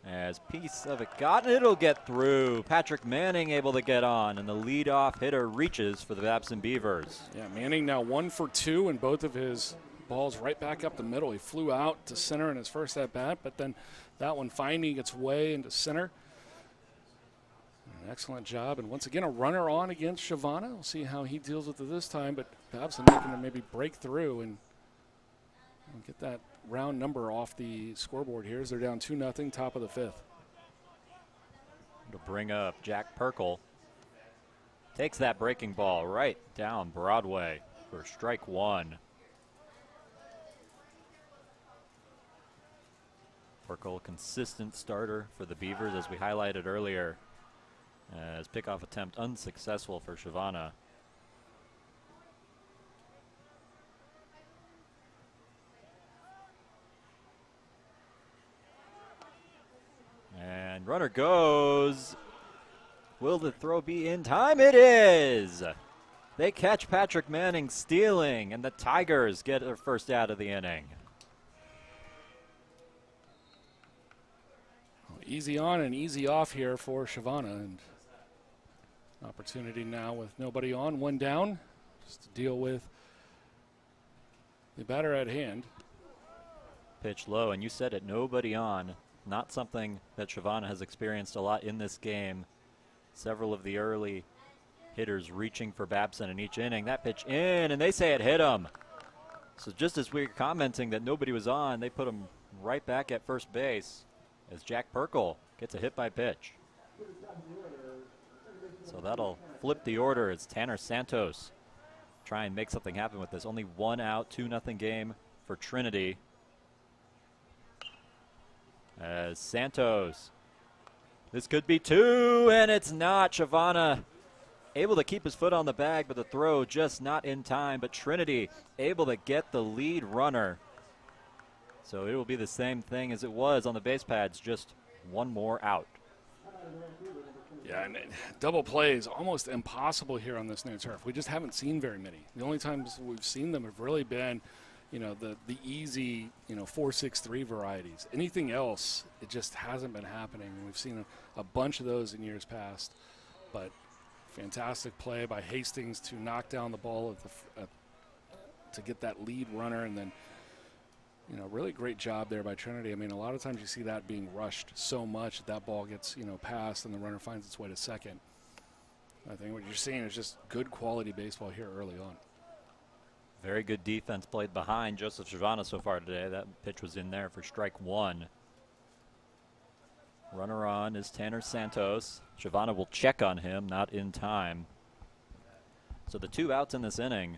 As piece of it got, and it'll get through. Patrick Manning able to get on, and the leadoff hitter reaches for the Babson Beavers. Yeah, Manning now 1 for 2, and both of his balls right back up the middle. He flew out to center in his first at-bat, but then that one finding its way into center. An excellent job, and once again a runner on against Shavana. We'll see how he deals with it this time, but Babson looking to maybe break through and get that round number off the scoreboard here as they're down 2-0, top of the fifth. To bring up Jack Perkle. Takes that breaking ball right down Broadway for strike one. Perkle, consistent starter for the Beavers, as we highlighted earlier. As pickoff attempt unsuccessful for Shavana. And runner goes. Will the throw be in time? It is! They catch Patrick Manning stealing, and the Tigers get their first out of the inning. Easy on and easy off here for Shavana, and opportunity now with nobody on, one down, just to deal with the batter at hand. Pitch low, and you said it, nobody on. Not something that Shavana has experienced a lot in this game. Several of the early hitters reaching for Babson in each inning. That pitch in, and they say it hit him. So just as we were commenting that nobody was on, they put him right back at first base as Jack Perkle gets a hit by pitch. So that'll flip the order as Tanner Santos try and make something happen with this. Only 1 out, 2-0 game for Trinity. As Santos, this could be 2, and it's not. Shavana able to keep his foot on the bag, but the throw just not in time. But Trinity able to get the lead runner. So it will be the same thing as it was on the base pads, just one more out. Yeah, Yeah, and double play is almost impossible here on this new turf. We just haven't seen very many. The only times we've seen them have really been, the easy, 4-6-3 varieties. Anything else, it just hasn't been happening. We've seen a bunch of those in years past. But fantastic play by Hastings to knock down the ball to get that lead runner, and then really great job there by Trinity. I mean, a lot of times you see that being rushed so much that ball gets, passed and the runner finds its way to second. I think what you're seeing is just good quality baseball here early on. Very good defense played behind Joseph Shavana so far today. That pitch was in there for strike one. Runner on is Tanner Santos. Shavana will check on him, not in time. So the 2 outs in this inning.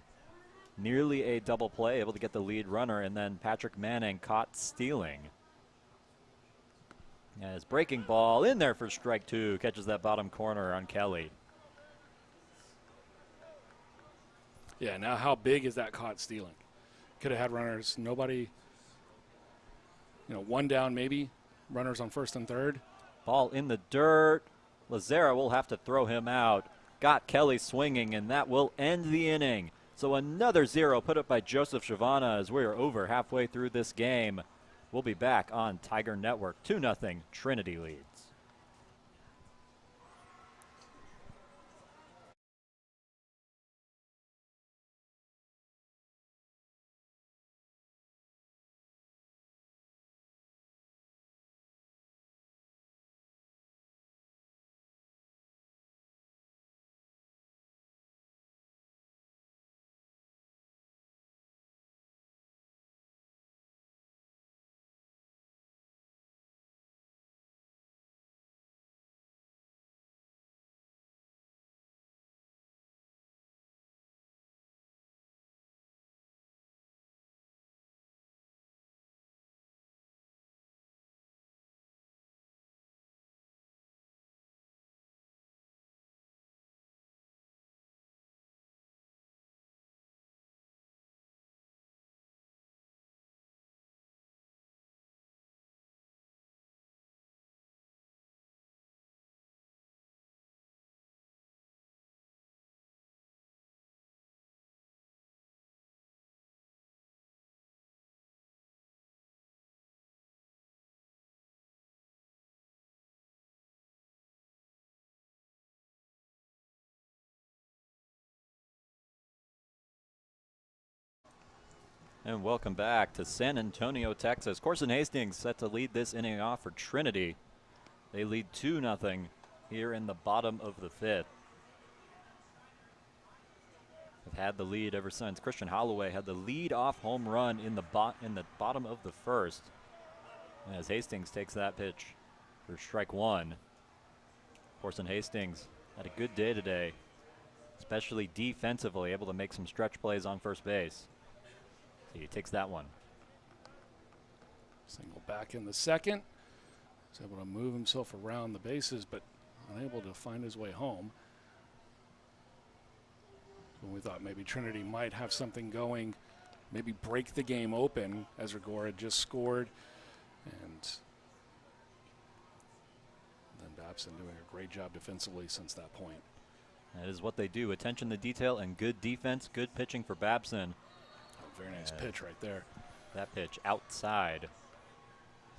Nearly a double play, able to get the lead runner, and then Patrick Manning caught stealing. As breaking ball in there for strike 2, catches that bottom corner on Kelly. Yeah, now how big is that caught stealing? Could have had runners, nobody, 1 down maybe, runners on first and third. Ball in the dirt. Lazara will have to throw him out. Got Kelly swinging, and that will end the inning. So another 0 put up by Joseph Shavana as we are over halfway through this game. We'll be back on Tiger Network. 2-0 Trinity leads. And welcome back to San Antonio, Texas. Corson Hastings set to lead this inning off for Trinity. They lead 2-0 here in the bottom of the 5th. They've had the lead ever since Christian Holloway had the lead-off home run in the bottom of the 1st. As Hastings takes that pitch for strike 1. Corson Hastings had a good day today, especially defensively, able to make some stretch plays on first base. He takes that one. Single back in the second. He's able to move himself around the bases, but unable to find his way home. When we thought maybe Trinity might have something going, maybe break the game open, as Rigor had just scored. And then Babson doing a great job defensively since that point. That is what they do. Attention to detail and good defense, good pitching for Babson. Very nice pitch right there. That pitch outside.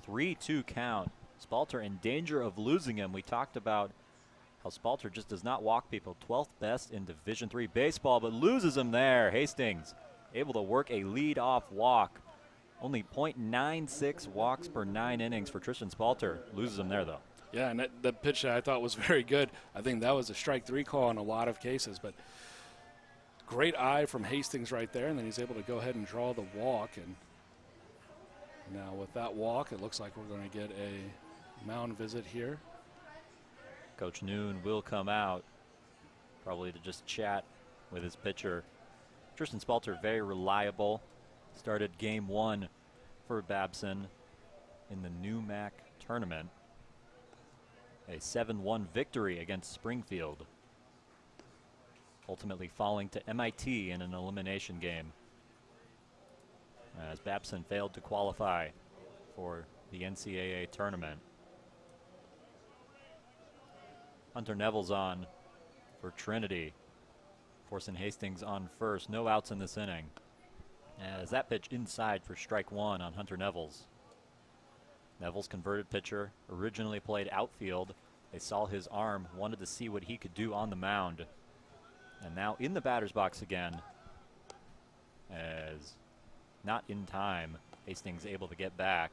3-2 count. Spalter in danger of losing him. We talked about how Spalter just does not walk people. 12th best in Division III baseball, but loses him there. Hastings able to work a lead-off walk. Only .96 walks per 9 innings for Tristan Spalter. Loses him there, though. Yeah, and that pitch I thought was very good. I think that was a strike 3 call in a lot of cases, but great eye from Hastings right there, and then he's able to go ahead and draw the walk. And now with that walk, it looks like we're going to get a mound visit here. Coach Noon will come out, probably to just chat with his pitcher. Tristan Spalter, very reliable. Started game 1 for Babson in the NewMac tournament. A 7-1 victory against Springfield, ultimately falling to MIT in an elimination game, as Babson failed to qualify for the NCAA tournament. Hunter Neville's on for Trinity. Forcing Hastings on first. No outs in this inning. As that pitch inside for strike one on Hunter Neville's. Neville's converted pitcher, originally played outfield. They saw his arm, wanted to see what he could do on the mound. And now in the batter's box again, as not in time, Hastings able to get back.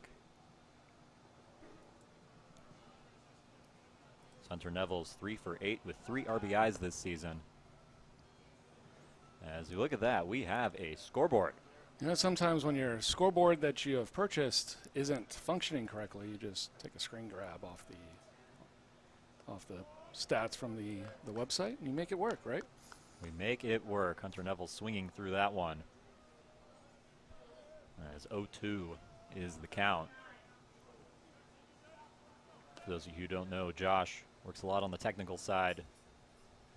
Hunter Neville's 3 for 8 with 3 RBIs this season. As you look at that, we have a scoreboard. You know, sometimes when your scoreboard that you have purchased isn't functioning correctly, you just take a screen grab off the stats from the website and you make it work, right? We make it work. Hunter Neville swinging through that one. As 0-2 is the count. For those of you who don't know, Josh works a lot on the technical side,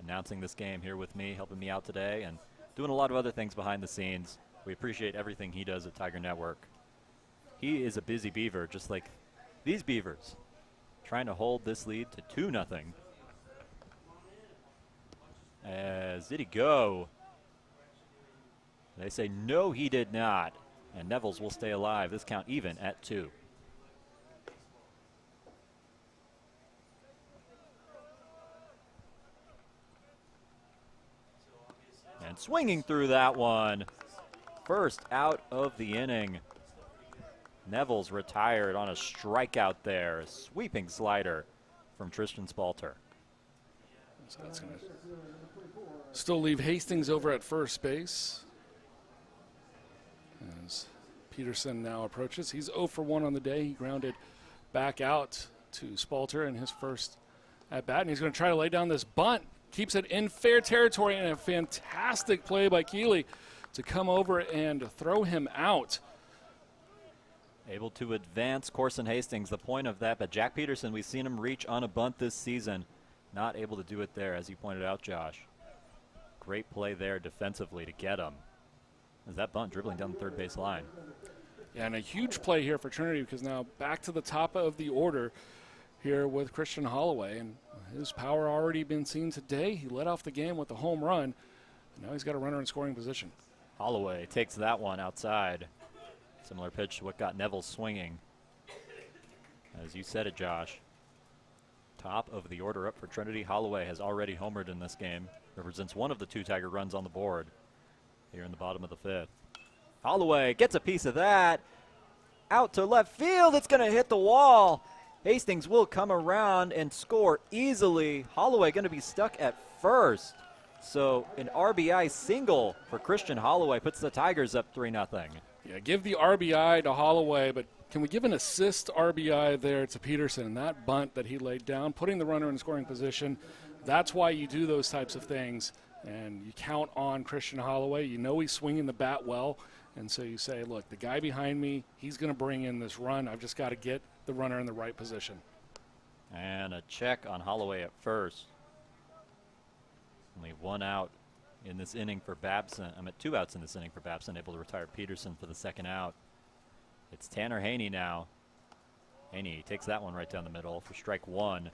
announcing this game here with me, helping me out today, and doing a lot of other things behind the scenes. We appreciate everything he does at Tiger Network. He is a busy Beaver, just like these Beavers, trying to hold this lead to 2-0. As did he go? They say no, he did not. And Neville's will stay alive. This count even at 2. And swinging through that one. First out of the inning. Neville's retired on a strikeout there. A sweeping slider from Tristan Spalter. So that's going to still leave Hastings over at first base. As Peterson now approaches. He's 0 for 1 on the day. He grounded back out to Spalter in his first at bat. And he's going to try to lay down this bunt. Keeps it in fair territory, and a fantastic play by Keeley to come over and throw him out. Able to advance Corson Hastings, the point of that. But Jack Peterson, we've seen him reach on a bunt this season. Not able to do it there, as you pointed out, Josh. Great play there defensively to get him. As that bunt dribbling down the third base line. Yeah, and a huge play here for Trinity, because now back to the top of the order here with Christian Holloway. And his power already been seen today. He led off the game with a home run. And now he's got a runner in scoring position. Holloway takes that one outside. Similar pitch to what got Neville swinging. As you said it, Josh. Top of the order up for Trinity. Holloway has already homered in this game. Represents one of the 2 Tiger runs on the board here in the bottom of the 5th. Holloway gets a piece of that. Out to left field. It's going to hit the wall. Hastings will come around and score easily. Holloway going to be stuck at first. So an RBI single for Christian Holloway puts the Tigers up 3-0. Yeah, give the RBI to Holloway, but can we give an assist RBI there to Peterson? And that bunt that he laid down, putting the runner in scoring position, that's why you do those types of things. And you count on Christian Holloway. You know he's swinging the bat well. And so you say, look, the guy behind me, he's going to bring in this run. I've just got to get the runner in the right position. And a check on Holloway at first. Only 1 out in this inning for Babson. I'm at 2 outs in this inning for Babson, able to retire Peterson for the 2nd out. It's Tanner Haney now. Haney takes that one right down the middle for strike 1.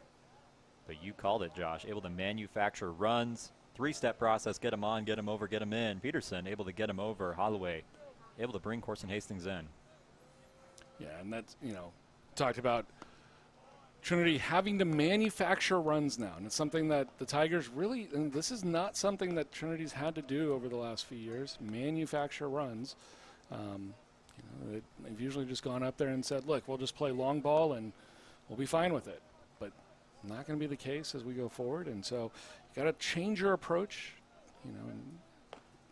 But you called it, Josh. Able to manufacture runs. 3-step process, get him on, get him over, get him in. Peterson able to get him over. Holloway able to bring Corson Hastings in. Yeah, and that's, talked about Trinity having to manufacture runs now. And it's something that the Tigers really, and this is not something that Trinity's had to do over the last few years, manufacture runs. They've usually just gone up there and said, look, we'll just play long ball and we'll be fine with it. But not going to be the case as we go forward. And so you got to change your approach, and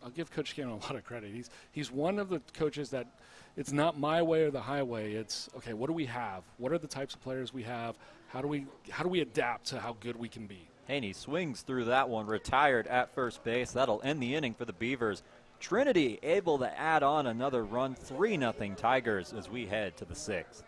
I'll give Coach Cannon a lot of credit. He's one of the coaches that it's not my way or the highway. It's, okay, what do we have? What are the types of players we have? How do we adapt to how good we can be? Haney swings through that one, retired at first base. That'll end the inning for the Beavers. Trinity able to add on another run, 3-0 Tigers as we head to the 6th.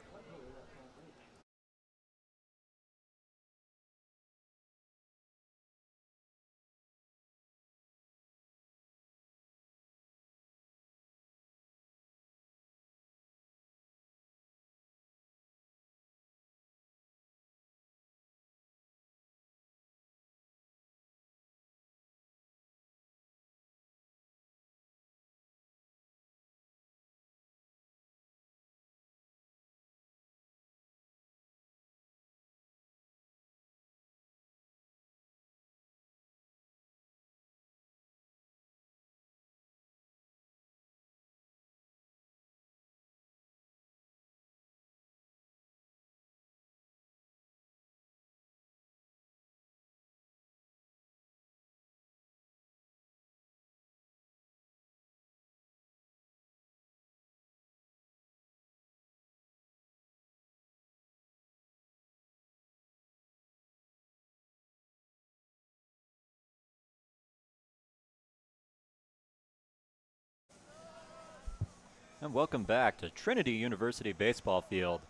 And welcome back to Trinity University baseball field.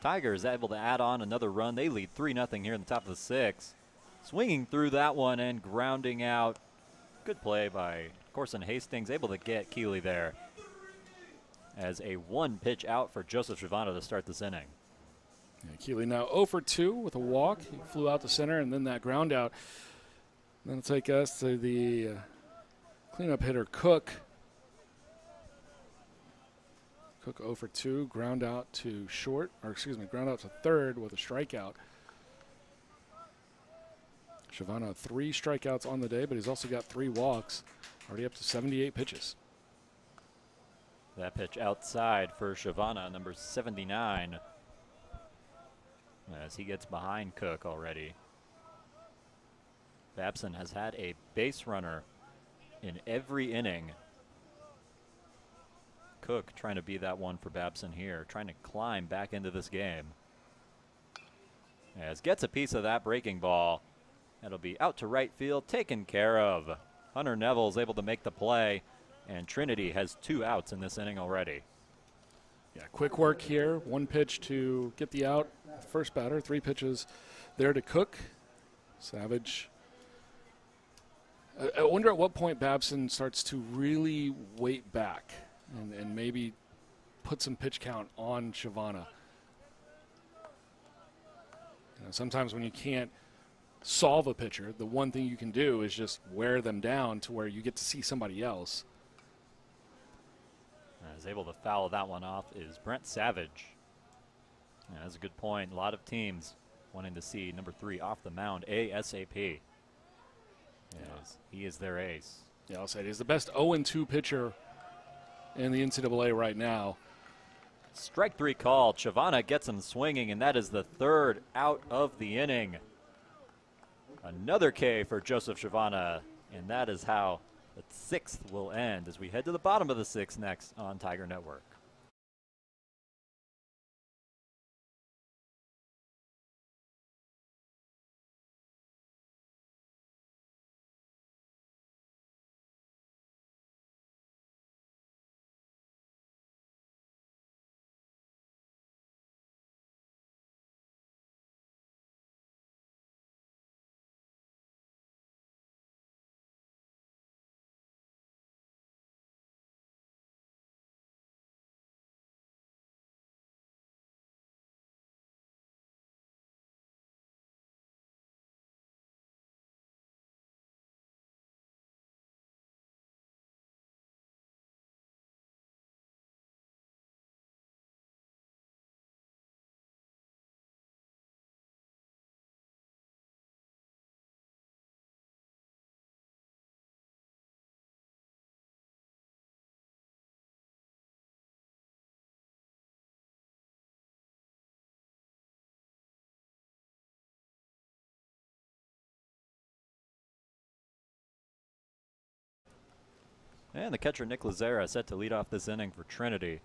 Tigers able to add on another run. They lead 3-0 here in the top of the 6th. Swinging through that one and grounding out. Good play by Corson Hastings, able to get Keeley there. As a 1-pitch out for Joseph Shavano to start this inning. Yeah, Keeley now 0 for 2 with a walk. He flew out to center and then that ground out. That'll take us to the cleanup hitter, Cook. Cook 0 for 2, ground out to ground out to third with a strikeout. Shavano 3 strikeouts on the day, but he's also got 3 walks, already up to 78 pitches. That pitch outside for Shavana, number 79, as he gets behind Cook already. Babson has had a base runner in every inning. Cook trying to be that one for Babson here, trying to climb back into this game. As gets a piece of that breaking ball. That'll be out to right field, taken care of. Hunter Neville's able to make the play, and Trinity has 2 outs in this inning already. Yeah, quick work here. 1 pitch to get the out. First batter, 3 pitches there to Cook. Savage. I wonder at what point Babson starts to really weight back and maybe put some pitch count on Shavana. You know, sometimes when you can't solve a pitcher, the one thing you can do is just wear them down to where you get to see somebody else. Is able to foul that one off is Brent Savage. Yeah, that's a good point. A lot of teams wanting to see number 3 off the mound ASAP. Yes, he is their ace. Yeah, I'll say it. He's the best 0-2 pitcher in the NCAA right now. Strike 3 called. Shavana gets him swinging, and that is the 3rd out of the inning. Another K for Joseph Shavana, and that is how the 6th will end as we head to the bottom of the 6th next on Tiger Network. And the catcher, Nick Lazera, set to lead off this inning for Trinity.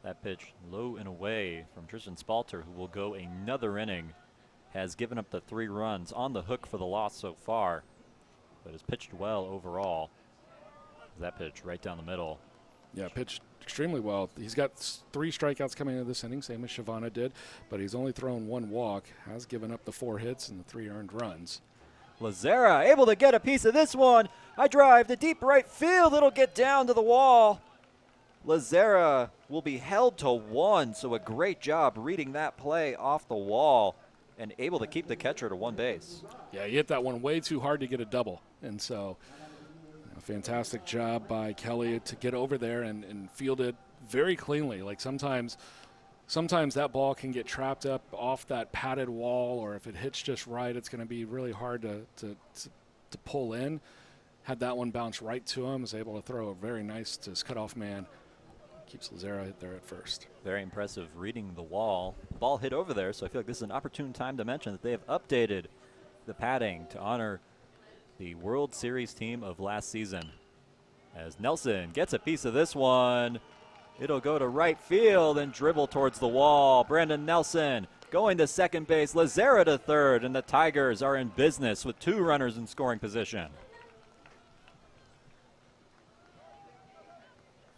That pitch low and away from Tristan Spalter, who will go another inning. Has given up the 3 runs, on the hook for the loss so far, but has pitched well overall. That pitch right down the middle. Yeah, pitched extremely well. He's got 3 strikeouts coming into this inning, same as Shavana did, but he's only thrown 1 walk, has given up the 4 hits and the 3 earned runs. Lazera able to get a piece of this one. I drive to deep right field. It'll get down to the wall. Lazera will be held to 1, so a great job reading that play off the wall and able to keep the catcher to 1 base. Yeah, he hit that one way too hard to get a double, and so a fantastic job by Kelly to get over there and field it very cleanly. Like sometimes that ball can get trapped up off that padded wall, or if it hits just right, it's going to be really hard to pull in. Had that one bounce right to him, was able to throw a very nice to his cutoff man. Keeps Lazera there at first. Very impressive reading the wall. The ball hit over there, so I feel like this is an opportune time to mention that they have updated the padding to honor the World Series team of last season. As Nelson gets a piece of this one. It'll go to right field and dribble towards the wall. Brandon Nelson going to second base. Lazera to third, and the Tigers are in business with 2 runners in scoring position.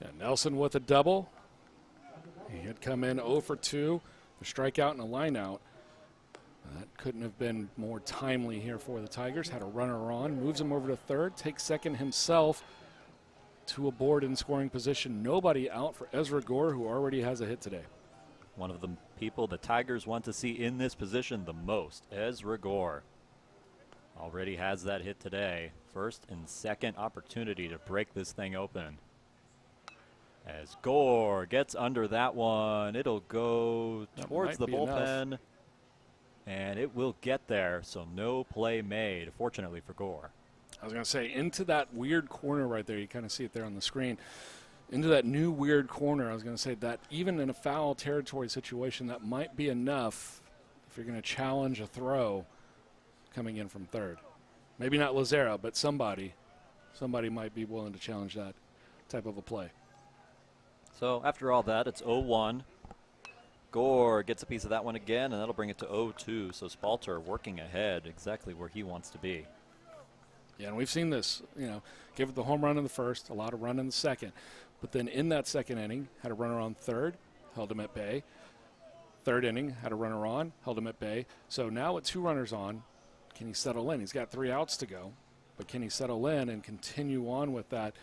Yeah, Nelson with a double. He had come in 0 for 2, a strikeout and a line out. That couldn't have been more timely here for the Tigers. Had a runner on, moves him over to third, takes second himself to a board in scoring position. Nobody out for Ezra Gore, who already has a hit today. One of the people the Tigers want to see in this position the most, Ezra Gore. Already has that hit today. First and second opportunity to break this thing open. As Gore gets under that one, it'll go towards the bullpen. And it will get there, so no play made, fortunately for Gore. I was going to say, into that weird corner right there, you kind of see it there on the screen, into that new weird corner, I was going to say that even in a foul territory situation, that might be enough if you're going to challenge a throw coming in from third. Maybe not Lazaro, but somebody might be willing to challenge that type of a play. So after all that, it's 0-1. Gore gets a piece of that one again, and that'll bring it to 0-2. So Spalter working ahead exactly where he wants to be. Yeah, and we've seen this, give it the home run in the first, a lot of run in the second. But then in that second inning, had a runner on third, held him at bay. Third inning, had a runner on, held him at bay. So now with 2 runners on, can he settle in? He's got 3 outs to go. But can he settle in and continue on with that?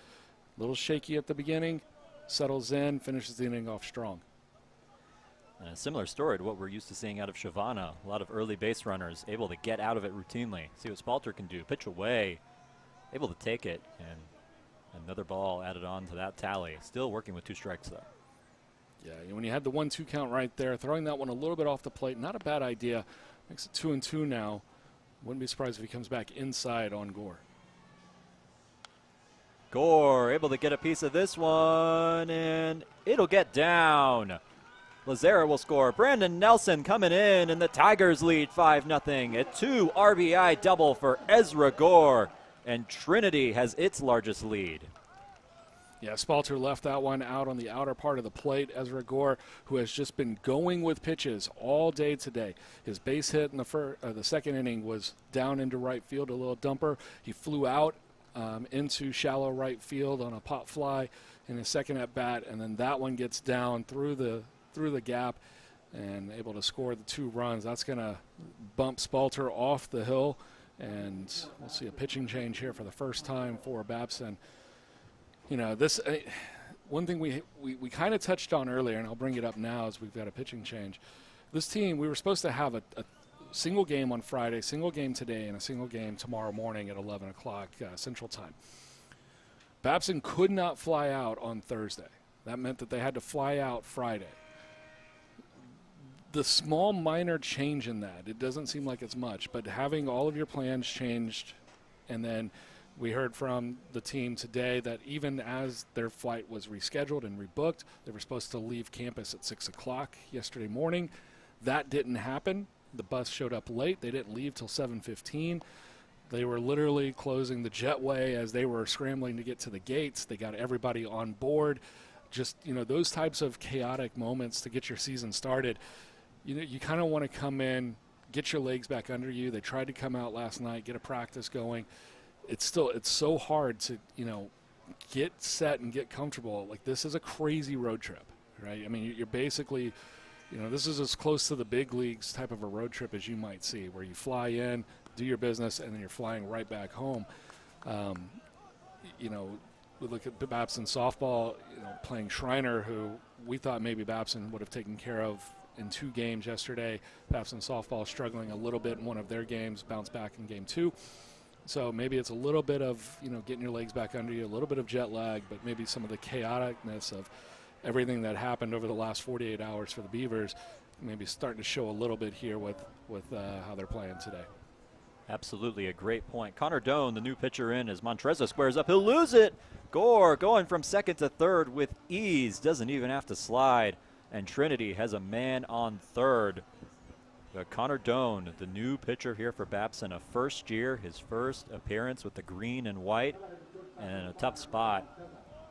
Little shaky at the beginning, settles in, finishes the inning off strong. And a similar story to what we're used to seeing out of Shavana. A lot of early base runners able to get out of it routinely. See what Spalter can do. Pitch away, able to take it, and another ball added on to that tally. Still working with 2 strikes, though. Yeah, when you had the 1-2 count right there, throwing that one a little bit off the plate, not a bad idea. Makes it 2-2 now. Wouldn't be surprised if he comes back inside on Gore. Gore able to get a piece of this one, and it'll get down. Lazaro will score. Brandon Nelson coming in, and the Tigers lead 5-0. A 2 RBI double for Ezra Gore, and Trinity has its largest lead. Yeah, Spalter left that one out on the outer part of the plate. Ezra Gore, who has just been going with pitches all day today. His base hit in the second inning was down into right field, a little dumper. He flew out into shallow right field on a pop fly in his second at bat, and then that one gets down through the gap and able to score the 2 runs. That's going to bump Spalter off the hill, and we'll see a pitching change here for the first time for Babson. This one thing we kind of touched on earlier, and I'll bring it up now as we've got a pitching change. This team, we were supposed to have a single game on Friday, single game today, and a single game tomorrow morning at 11 o'clock Central Time. Babson could not fly out on Thursday. That meant that they had to fly out Friday. The small minor change in that, it doesn't seem like it's much, but having all of your plans changed, and then we heard from the team today that even as their flight was rescheduled and rebooked, they were supposed to leave campus at 6 o'clock yesterday morning. That didn't happen. The bus showed up late. They didn't leave till 7:15. They were literally closing the jetway as they were scrambling to get to the gates. They got everybody on board. Just, those types of chaotic moments to get your season started. You kind of want to come in, get your legs back under you. They tried to come out last night, get a practice going. It's so hard to, get set and get comfortable. Like, this is a crazy road trip, right? I mean, you're basically, this is as close to the big leagues type of a road trip as you might see, where you fly in, do your business, and then you're flying right back home. We look at Babson softball, playing Schreiner, who we thought maybe Babson would have taken care of in 2 games yesterday. Babson softball struggling a little bit in one of their games, bounced back in game 2. So maybe it's a little bit of, getting your legs back under you, a little bit of jet lag, but maybe some of the chaoticness of everything that happened over the last 48 hours for the Beavers maybe starting to show a little bit here with how they're playing today. Absolutely a great point. Connor Doan, the new pitcher in, as Montreza squares up. He'll lose it. Gore going from second to third with ease. Doesn't even have to slide. And Trinity has a man on third. Connor Doan, the new pitcher here for Babson, a first year, his first appearance with the green and white, and in a tough spot,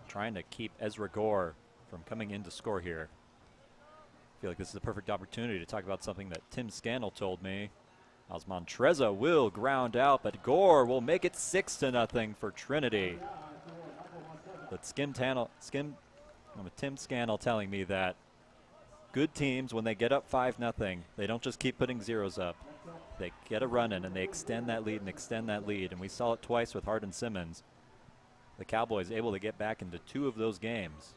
trying to keep Ezra Gore from coming in to score here. I feel like this is a perfect opportunity to talk about something that Tim Scannell told me. As Montreza will ground out, but Gore will make it 6-0 for Trinity. But Skim With Tim Scannell telling me that good teams, when they get up 5-0, they don't just keep putting zeros up. They get a run in and they extend that lead and extend that lead. And we saw it twice with Hardin Simmons. The Cowboys able to get back into 2 of those games.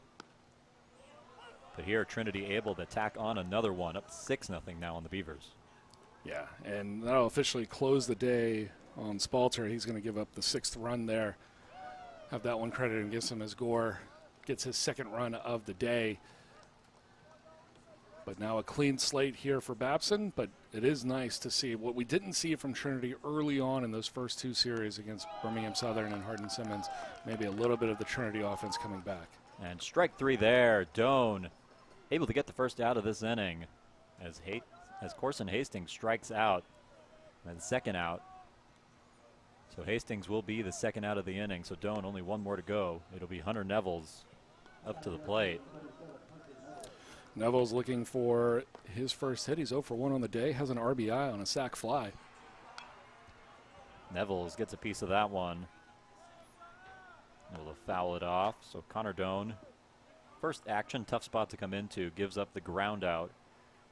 But here, Trinity able to tack on another one, up 6-0 now on the Beavers. Yeah, and that'll officially close the day on Spalter. He's going to give up the 6th run there. Have that one credited against him as Gore gets his 2nd run of the day. But now a clean slate here for Babson, but it is nice to see what we didn't see from Trinity early on in those first 2 series against Birmingham Southern and Hardin Simmons. Maybe a little bit of the Trinity offense coming back. And strike 3 there. Doan able to get the first out of this inning as Corson Hastings strikes out. And 2nd out. So Hastings will be the 2nd out of the inning. So Doan only 1 more to go. It'll be Hunter Nevels up to the plate. Neville's looking for his first hit. He's 0 for 1 on the day, has an RBI on a sac fly. Nevels gets a piece of that one. Able to foul it off. So Connor Doan, first action, tough spot to come into, gives up the ground out,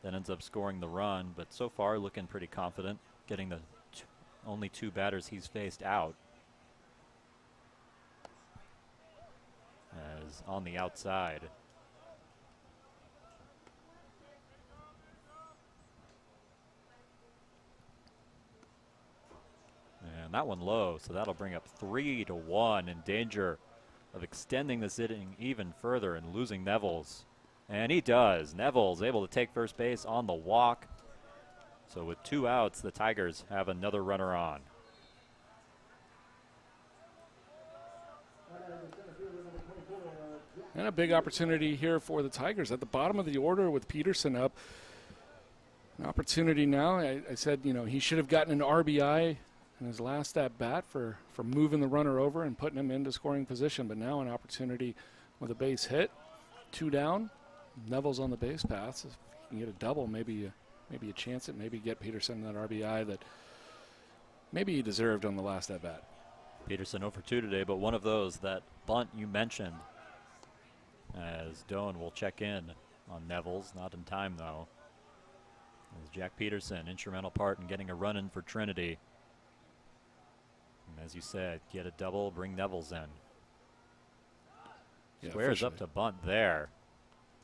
then ends up scoring the run. But so far looking pretty confident, getting the only 2 batters he's faced out. As on the outside. And that one low, so that'll bring up 3-1, in danger of extending this inning even further and losing Nevels. And he does. Nevels able to take first base on the walk. So with 2 outs, the Tigers have another runner on. And a big opportunity here for the Tigers at the bottom of the order with Peterson up. An opportunity now. I said, you know, he should have gotten an RBI in his last at bat for moving the runner over and putting him into scoring position. But now an opportunity with a base hit, 2 down. Neville's on the base paths. If he can get a double, maybe a chance at maybe get Peterson that RBI that maybe he deserved on the last at bat. Peterson 0 for 2 today, but one of those, that bunt you mentioned, as Doan will check in on Nevels. Not in time, though. As Jack Peterson, instrumental part in getting a run in for Trinity. And as you said, get a double, bring Nevels in. Yeah, Squares up to bunt there.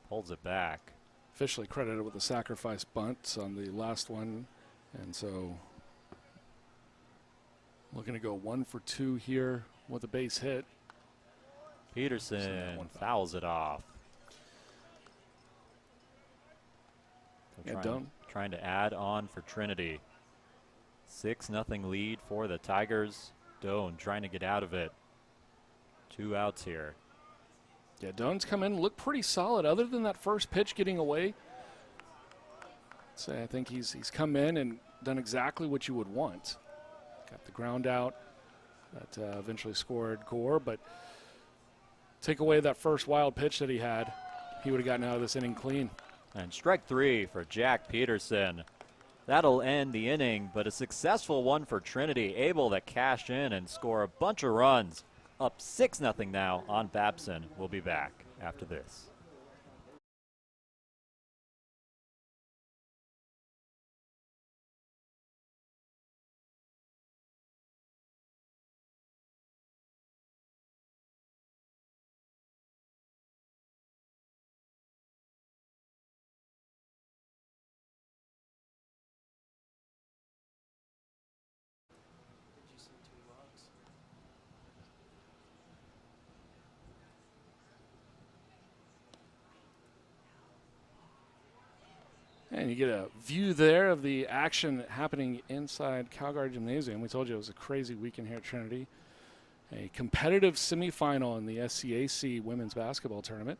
Pulls it back. Officially credited with the sacrifice bunt on the last one. And so looking to go 1 for 2 here with a base hit. Peterson fouls it off. So trying to add on for Trinity. 6-0 lead for the Tigers. Doan trying to get out of it. 2 outs here. Yeah, Doan's come in, looked pretty solid other than that first pitch getting away. So I think he's come in and done exactly what you would want. Got the ground out that eventually scored Gore, but take away that first wild pitch that he had, he would have gotten out of this inning clean. And strike 3 for Jack Peterson. That'll end the inning, but a successful one for Trinity, able to cash in and score a bunch of runs. Up 6-0 now on Babson. We'll be back after this. And you get a view there of the action happening inside Calgary Gymnasium. We told you it was a crazy weekend here at Trinity. A competitive semifinal in the SCAC women's basketball tournament.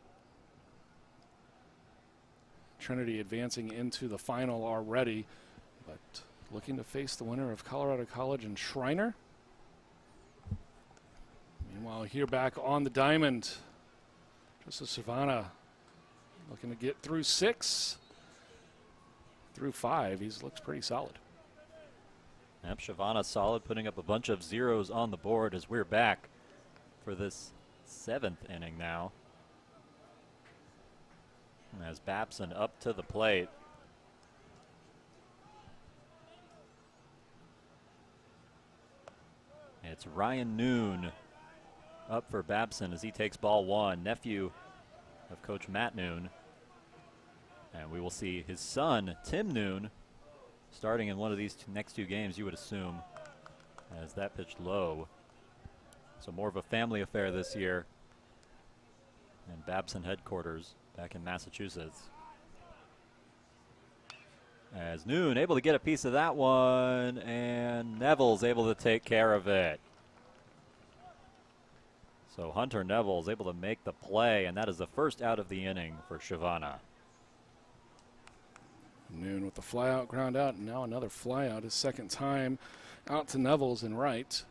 Trinity advancing into the final already, but looking to face the winner of Colorado College and Schreiner. Meanwhile, here back on the diamond, Joseph Savannah looking to get through 6. Through 5, he looks pretty solid. Yep, Shavana solid, putting up a bunch of zeros on the board as we're back for this 7th inning now. As Babson up to the plate. It's Ryan Noon up for Babson as he takes ball one, nephew of Coach Matt Noon. And we will see his son, Tim Noon, starting in one of these next two games, you would assume, as that pitch low. So more of a family affair this year in Babson headquarters back in Massachusetts. As Noon able to get a piece of that one, and Neville's able to take care of it. So Hunter Neville's able to make the play, and that is the first out of the inning for Shavana. Noon with the fly out, ground out, and now another fly out, his second time out to Neville's in right.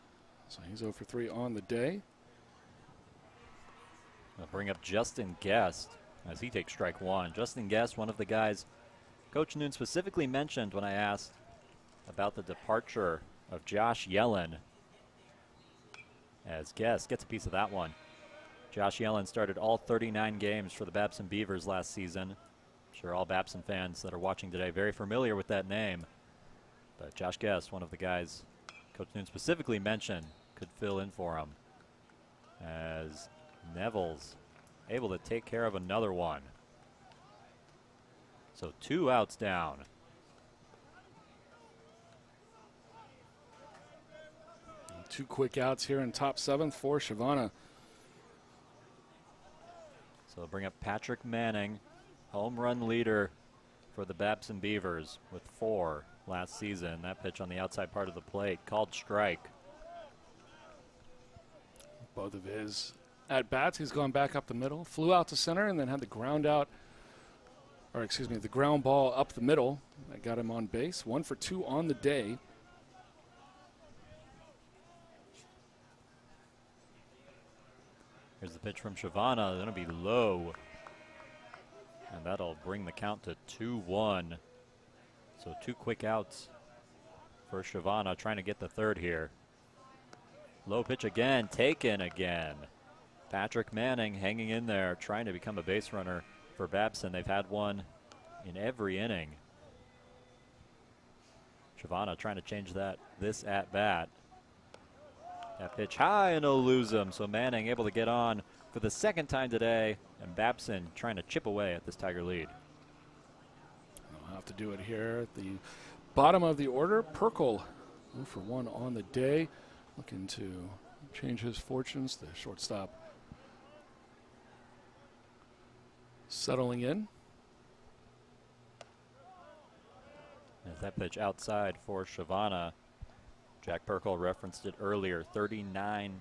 So he's 0 for 3 on the day. I'll bring up Justin Guest as he takes strike one. Justin Guest, one of the guys Coach Noon specifically mentioned when I asked about the departure of Josh Yellen. As Guest gets a piece of that one. Josh Yellen started all 39 games for the Babson Beavers last season. I'm sure all Babson fans that are watching today very familiar with that name. But Josh Guest, one of the guys Coach Noon specifically mentioned, could fill in for him. As Neville's able to take care of another one. So 2 outs down. And 2 quick outs here in top 7th for Shavana. So bring up Patrick Manning, home run leader for the Babson Beavers with 4 last season. That pitch on the outside part of the plate, called strike. Both of his at-bats, he's gone back up the middle, flew out to center, and then had the ground out, or excuse me, the ground ball up the middle. That got him on base. 1 for 2 on the day. Here's the pitch from Shavana. Going to be low. And that'll bring the count to 2-1. So 2 quick outs for Shavana, trying to get the third here. Low pitch again, taken again. Patrick Manning hanging in there, trying to become a base runner for Babson. They've had one in every inning. Shavana trying to change that this at bat. That pitch high, and he'll lose him. So Manning able to get on for the second time today, and Babson trying to chip away at this Tiger lead. I'll have to do it here at the bottom of the order. Perkle 0 for 1 on the day, looking to change his fortunes. The shortstop settling in. As that pitch outside for Shavana. Jack Perkle referenced it earlier. 37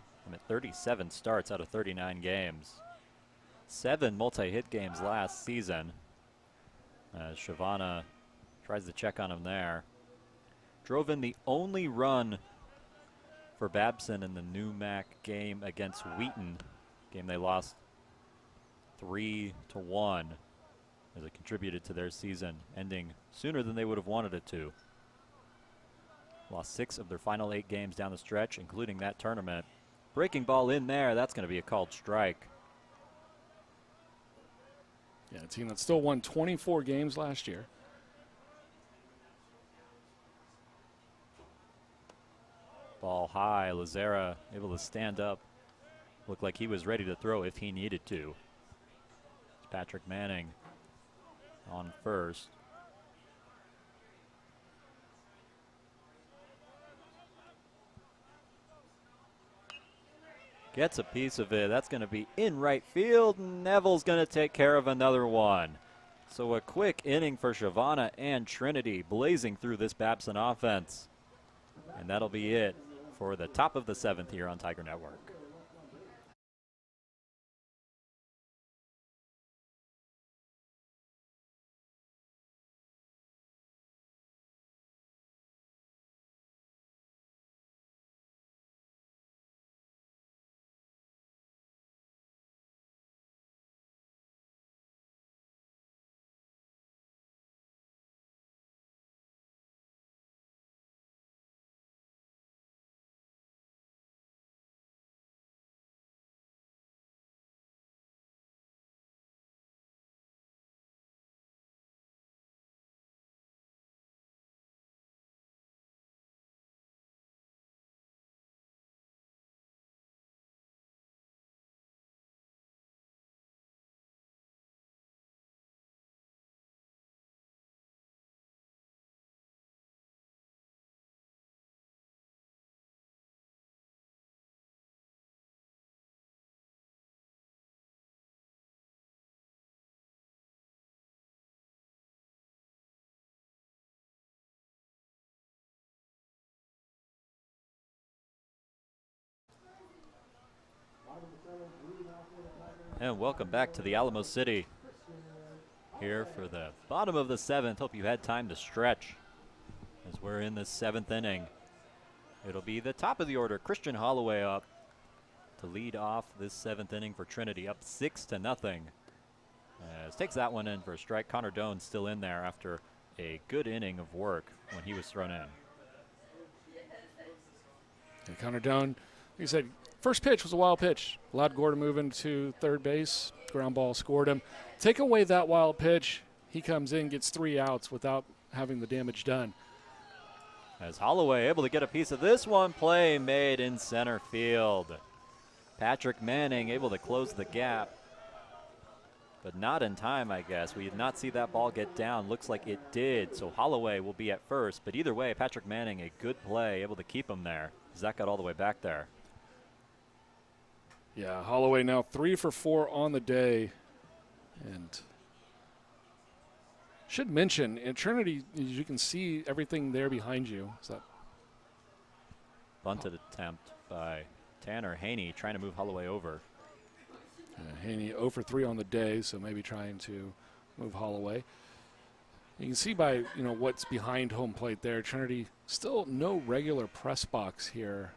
starts out of 39 games. 7 multi-hit games last season. As Shavana tries to check on him there. Drove in the only run for Babson in the NewMac game against Wheaton. Game they lost 3-1 as it contributed to their season ending sooner than they would have wanted it to. Lost 6 of their final 8 games down the stretch, including that tournament. Breaking ball in there, that's going to be a called strike. Yeah, a team that still won 24 games last year. Ball high, Lazara able to stand up. Looked like he was ready to throw if he needed to. It's Patrick Manning on first. Gets a piece of it. That's going to be in right field. Neville's going to take care of another one. So a quick inning for Shavana and Trinity, blazing through this Babson offense. And that'll be it for the top of the 7th here on Tiger Network. And welcome back to the Alamo City. Here for the bottom of the 7th. Hope you had time to stretch as we're in the 7th inning. It'll be the top of the order. Christian Holloway up to lead off this 7th inning for Trinity, up 6-0. As takes that one in for a strike. Connor Doan still in there after a good inning of work when he was thrown in. Yeah, Connor Doan, like you said, first pitch was a wild pitch. Allowed Gore to move into third base. Ground ball scored him. Take away that wild pitch, he comes in, gets 3 outs without having the damage done. As Holloway able to get a piece of this one, play made in center field. Patrick Manning able to close the gap, but not in time, I guess. We did not see that ball get down. Looks like it did, so Holloway will be at first. But either way, Patrick Manning, a good play, able to keep him there. Zach got all the way back there. Yeah, Holloway now 3 for 4 on the day. And should mention, in Trinity, you can see everything there behind you. Is that bunted attempt by Tanner Haney trying to move Holloway over. Haney 0 for 3 on the day, so maybe trying to move Holloway. You can see by what's behind home plate there. Trinity still no regular press box here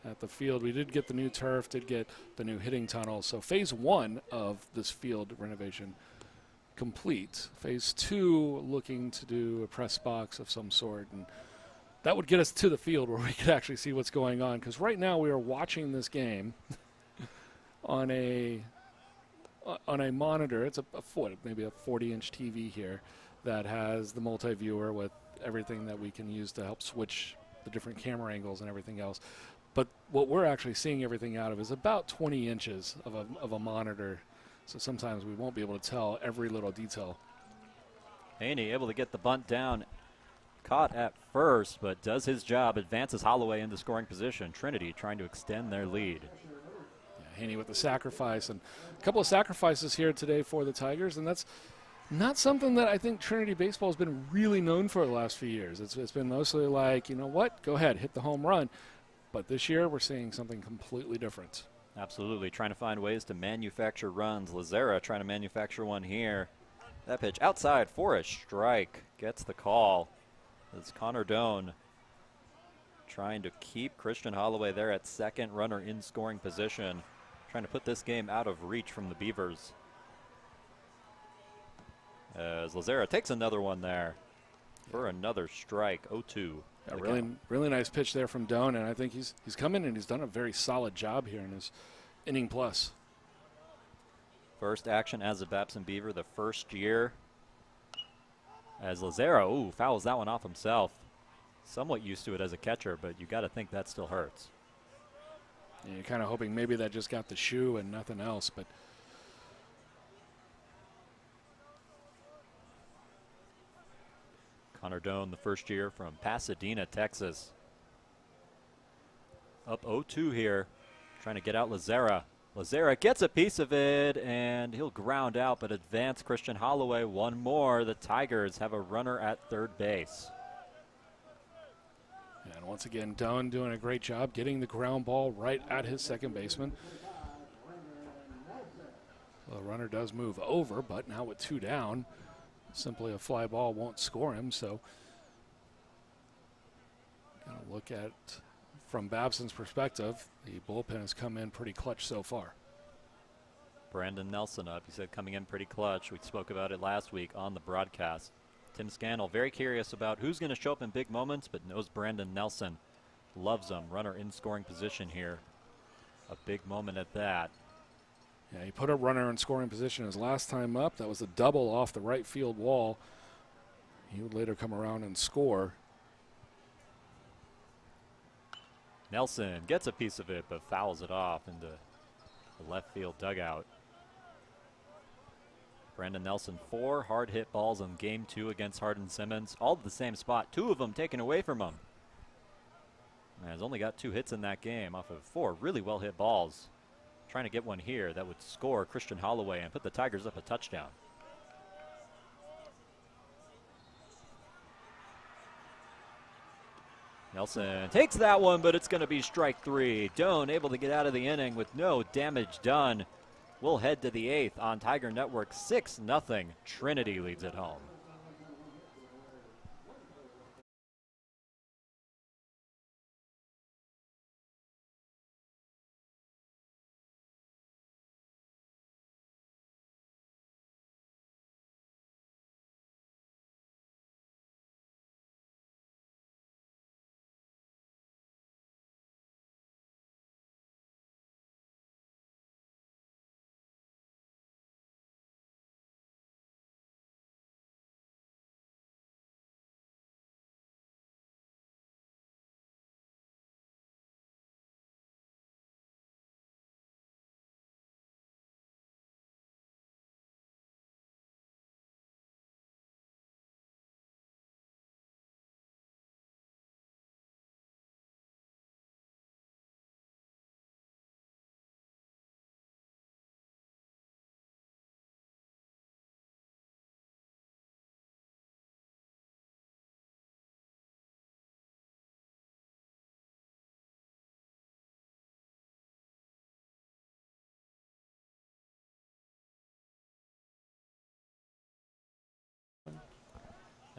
at the field. We did get the new turf, did get the new hitting tunnel. So phase 1 of this field renovation complete. Phase 2 looking to do a press box of some sort, and that would get us to the field where we could actually see what's going on. Because right now we are watching this game on a monitor. It's a foot, maybe a 40-inch TV here that has the multi-viewer with everything that we can use to help switch the different camera angles and everything else. But what we're actually seeing everything out of is about 20 inches of a monitor. So sometimes we won't be able to tell every little detail. Haney able to get the bunt down. Caught at first, but does his job. Advances Holloway into scoring position. Trinity trying to extend their lead. Haney with the sacrifice, and a couple of sacrifices here today for the Tigers, and that's not something that I think Trinity baseball has been really known for the last few years. It's been mostly like, you know what, go ahead, hit the home run. But this year we're seeing something completely different. Absolutely, trying to find ways to manufacture runs. Lazera trying to manufacture one here. That pitch outside for a strike. Gets the call. It's Connor Doan trying to keep Christian Holloway there at second, runner in scoring position. Trying to put this game out of reach from the Beavers. As Lazera takes another one there for another strike, 0-2. Really nice pitch there from Doan, and I think he's come in and he's done a very solid job here in his inning plus. First action as a Babson Beaver, the first year. As Lazera, fouls that one off himself. Somewhat used to it as a catcher, but you got to think that still hurts. Yeah, you're kind of hoping maybe that just got the shoe and nothing else, but Connor Doan, the first year from Pasadena, Texas. Up 0-2 here, trying to get out Lazera. Lazera gets a piece of it, and he'll ground out, but advance Christian Holloway one more. The Tigers have a runner at third base. And once again, Doan doing a great job getting the ground ball right at his second baseman. The runner does move over, but now with 2 down, simply a fly ball won't score him. So, gonna look at, from Babson's perspective, the bullpen has come in pretty clutch so far. Brandon Nelson up. He said coming in pretty clutch. We spoke about it last week on the broadcast. Tim Scannell very curious about who's going to show up in big moments, but knows Brandon Nelson loves him. Runner in scoring position here. A big moment at that. Yeah, he put a runner in scoring position his last time up. That was a double off the right field wall. He would later come around and score. Nelson gets a piece of it, but fouls it off into the left field dugout. Brandon Nelson, 4 hard hit balls in game 2 against Hardin Simmons, all at the same spot, 2 of them taken away from him. And has only got 2 hits in that game off of 4 really well hit balls. Trying to get one here that would score Christian Holloway and put the Tigers up a touchdown. Nelson takes that one, but it's going to be strike 3. Doan able to get out of the inning with no damage done. We'll head to the 8th on Tiger Network. 6-0. Trinity leads at home.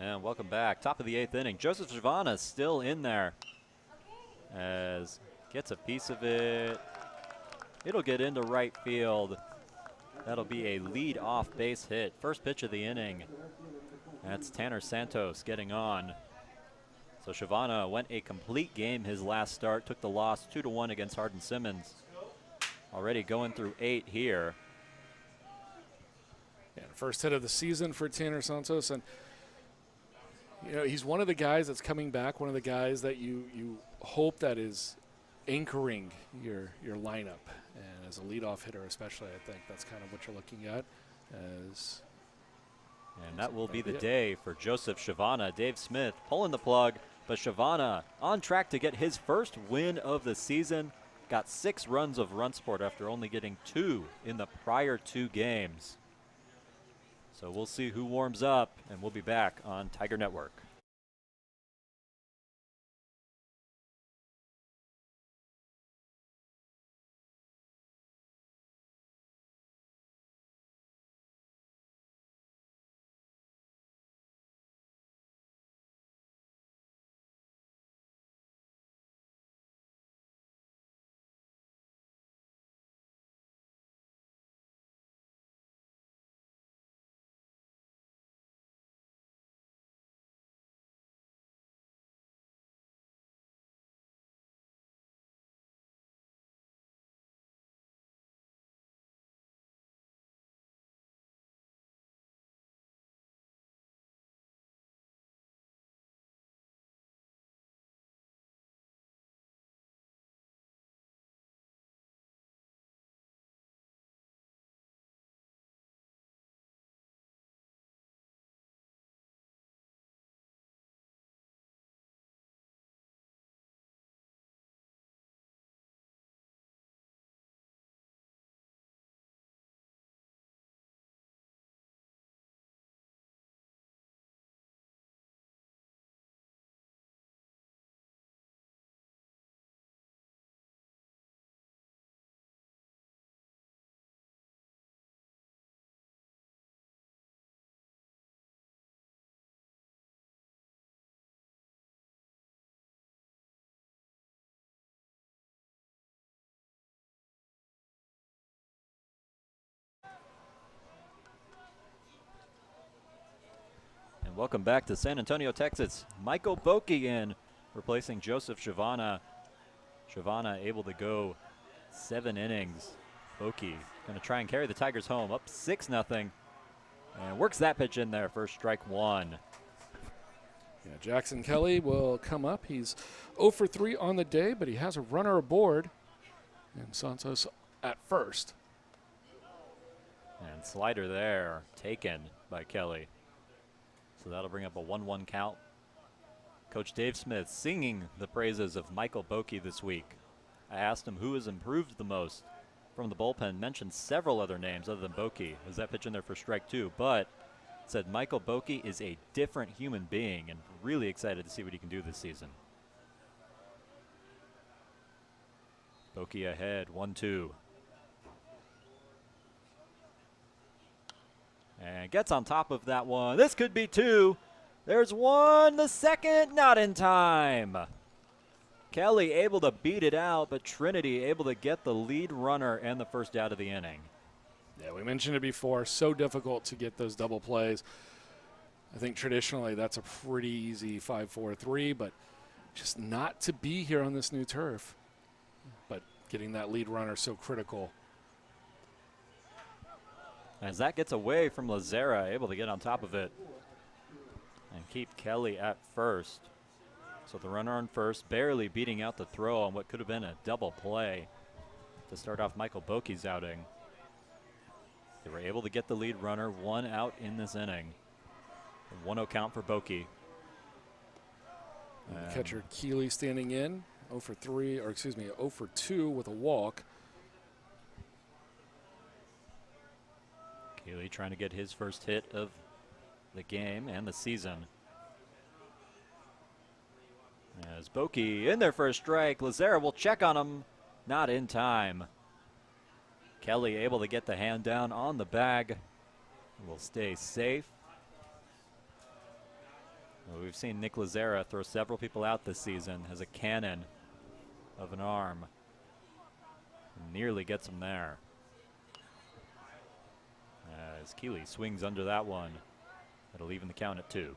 And welcome back. Top of the 8th inning. Joseph Giovanna still in there. As gets a piece of it. It'll get into right field. That'll be a lead-off base hit. First pitch of the inning. That's Tanner Santos getting on. So Giovanna went a complete game his last start. Took the loss 2-1 against Hardin Simmons. Already going through 8 here. Yeah, first hit of the season for Tanner Santos. And you know, he's one of the guys that's coming back, one of the guys that you hope that is anchoring your lineup. And as a leadoff hitter especially, I think that's kind of what you're looking at. And that will be the day for Joseph Giovanna. Dave Smith pulling the plug, but Giovanna on track to get his first win of the season. Got 6 runs of run support after only getting 2 in the prior 2 games. So we'll see who warms up, and we'll be back on Tiger Network. Welcome back to San Antonio, Texas. Michael Boki in, replacing Joseph Giovanna. Giovanna able to go 7 innings. Boki going to try and carry the Tigers home, up 6-0. And works that pitch in there for strike 1. Yeah, Jackson Kelly will come up. He's 0 for 3 on the day, but he has a runner aboard. And Santos at first. And slider there, taken by Kelly. So that'll bring up a 1-1 count. Coach Dave Smith singing the praises of Michael Boki this week. I asked him who has improved the most from the bullpen, mentioned several other names other than Boki. Was that pitch in there for strike 2? But said Michael Boki is a different human being and really excited to see what he can do this season. Boki ahead, 1-2. And gets on top of that one. This could be two. There's one. The second, not in time. Kelly able to beat it out, but Trinity able to get the lead runner and the first out of the inning. Yeah, we mentioned it before. So difficult to get those double plays. I think traditionally that's a pretty easy 5-4-3, but just not to be here on this new turf. But getting that lead runner so critical. As that gets away from Lazera, able to get on top of it and keep Kelly at first. So the runner on first, barely beating out the throw on what could have been a double play to start off Michael Boki's outing. They were able to get the lead runner, one out in this inning. 1-0 count for Boki. Catcher Keeley standing in, 0 for 3, or excuse me, 0 for 2 with a walk. Keeley trying to get his first hit of the game and the season. As Boki in there for a strike, Lazera will check on him, not in time. Kelly able to get the hand down on the bag, will stay safe. Well, we've seen Nick Lazera throw several people out this season, has a cannon of an arm. Nearly gets him there. As Keeley swings under that one, that'll even the count at 2.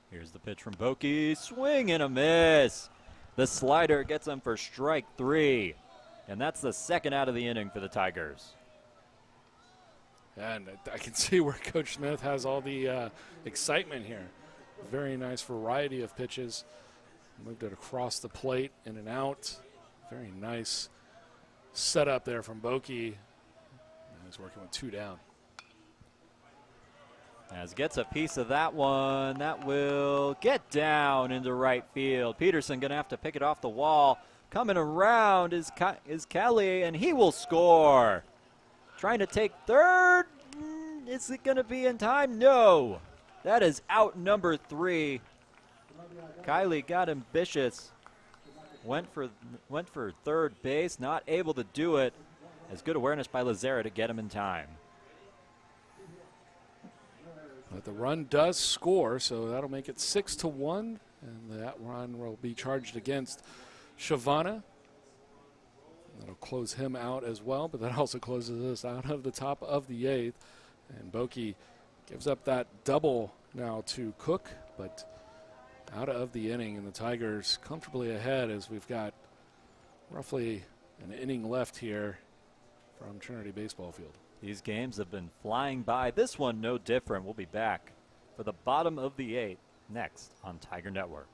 Here's the pitch from Boki. Swing and a miss. The slider gets him for strike 3. And that's the second out of the inning for the Tigers. And I can see where Coach Smith has all the excitement here. Very nice variety of pitches. Moved it across the plate, in and out. Very nice setup there from Boki. He's working with 2 down. As gets a piece of that one, that will get down into right field. Peterson going to have to pick it off the wall. Coming around is Kelly, and he will score. Trying to take third. Is it going to be in time? No. That is out number 3. Kylie got ambitious. Went for third base, not able to do it. As good awareness by Lazera to get him in time. But the run does score, so that'll make it 6-1, and that run will be charged against Shavana. That'll close him out as well, but that also closes us out of the top of the 8th. And Boki gives up that double now to Cook, but out of the inning, and the Tigers comfortably ahead as we've got roughly an inning left here from Trinity Baseball Field. These games have been flying by. This one no different. We'll be back for the bottom of the 8th next on Tiger Network.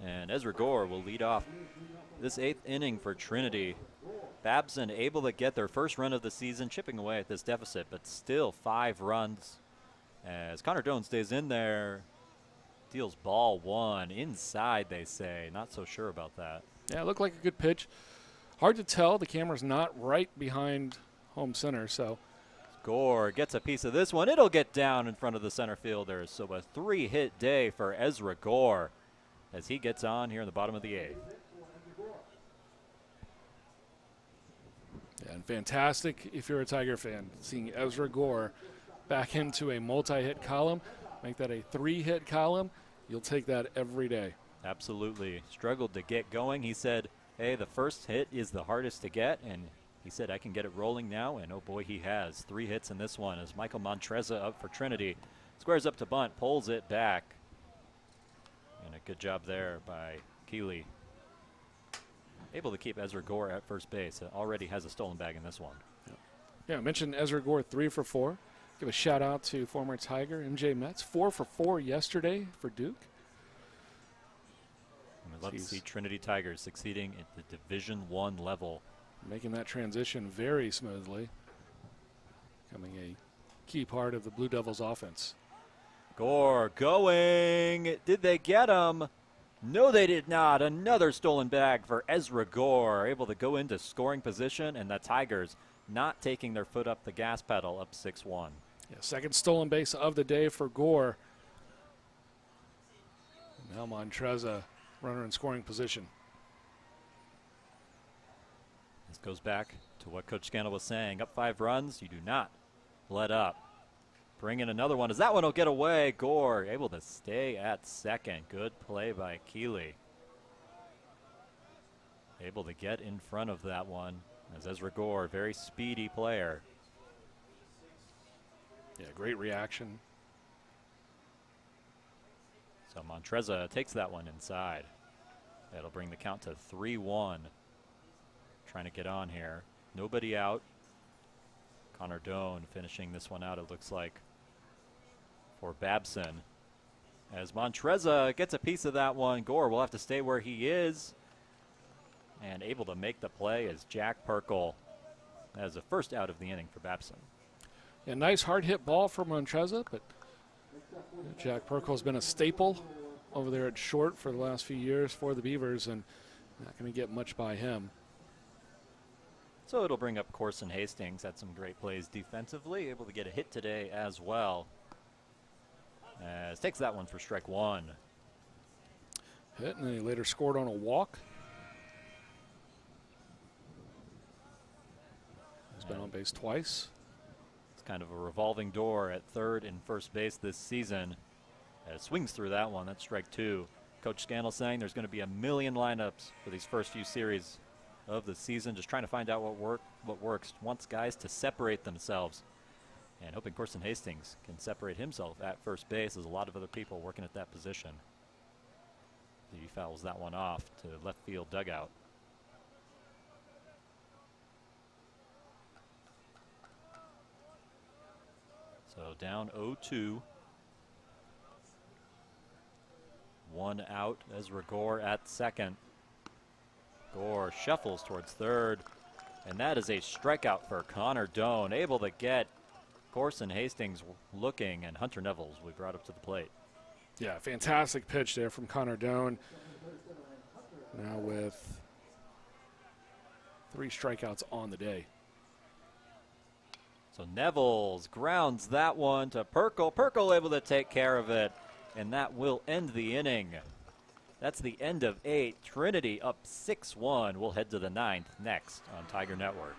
And Ezra Gore will lead off this 8th inning for Trinity. Babson able to get their first run of the season, chipping away at this deficit, but still 5 runs. As Connor Doan stays in there, deals ball 1 inside, they say. Not so sure about that. Yeah, it looked like a good pitch. Hard to tell. The camera's not right behind home center, so. Gore gets a piece of this one. It'll get down in front of the center fielders. So a 3-hit day for Ezra Gore as he gets on here in the bottom of the 8th. Yeah, and fantastic if you're a Tiger fan, seeing Ezra Gore back into a multi-hit column, make that a 3-hit column. You'll take that every day. Absolutely. Struggled to get going. He said, hey, the first hit is the hardest to get, and he said, I can get it rolling now, and oh boy, he has. 3 hits in this one as Michael Montreza up for Trinity. Squares up to bunt, pulls it back. good job there by Keeley. Able to keep Ezra Gore at first base. Already has a stolen bag in this one. Yeah, I mentioned Ezra Gore 3 for 4. Give a shout out to former Tiger MJ Metz, 4 for 4 yesterday for Duke. And we'd love to see Trinity Tigers succeeding at the Division I level. Making that transition very smoothly. Becoming a key part of the Blue Devils offense. Gore going. Did they get him? No, they did not. Another stolen bag for Ezra Gore. Able to go into scoring position, and the Tigers not taking their foot up the gas pedal, up 6-1. Yeah, second stolen base of the day for Gore. Now Montreza, runner in scoring position. This goes back to what Coach Scannell was saying. Up 5 runs, you do not let up. Bring in another one as that one will get away. Gore able to stay at second. Good play by Keeley. Able to get in front of that one as Ezra Gore, very speedy player. Yeah, great reaction. So Montreza takes that one inside. That'll bring the count to 3-1. Trying to get on here. Nobody out. Connor Doan finishing this one out, it looks like, for Babson. As Montreza gets a piece of that one, Gore will have to stay where he is. And able to make the play is Jack Perkle as the first out of the inning for Babson. Yeah, nice hard hit ball for Montreza, but Jack Perkle's been a staple over there at short for the last few years for the Beavers, and not going to get much by him. So it'll bring up Corson Hastings. Had some great plays defensively, able to get a hit today as well. As takes that one for strike one. Hit, and then he later scored on a walk. He's been on base twice. It's kind of a revolving door at third and first base this season. As swings through that one, that's strike two. Coach Scannell saying there's going to be a million lineups for these first few series of the season, just trying to find out what works. Wants guys to separate themselves, and hoping Corson Hastings can separate himself at first base. There's a lot of other people working at that position. He fouls that one off to left field dugout. So down 0-2. One out. Ezra Gore at second. Gore shuffles towards third, and that is a strikeout for Connor Doan. Able to get Corson Hastings looking, and Hunter Nevels we brought up to the plate. Yeah, fantastic pitch there from Connor Doan. Now with 3 strikeouts on the day. So Nevels grounds that one to Perkle. Perkle able to take care of it, and that will end the inning. That's the end of 8. Trinity up 6-1. We'll head to the 9th next on Tiger Network.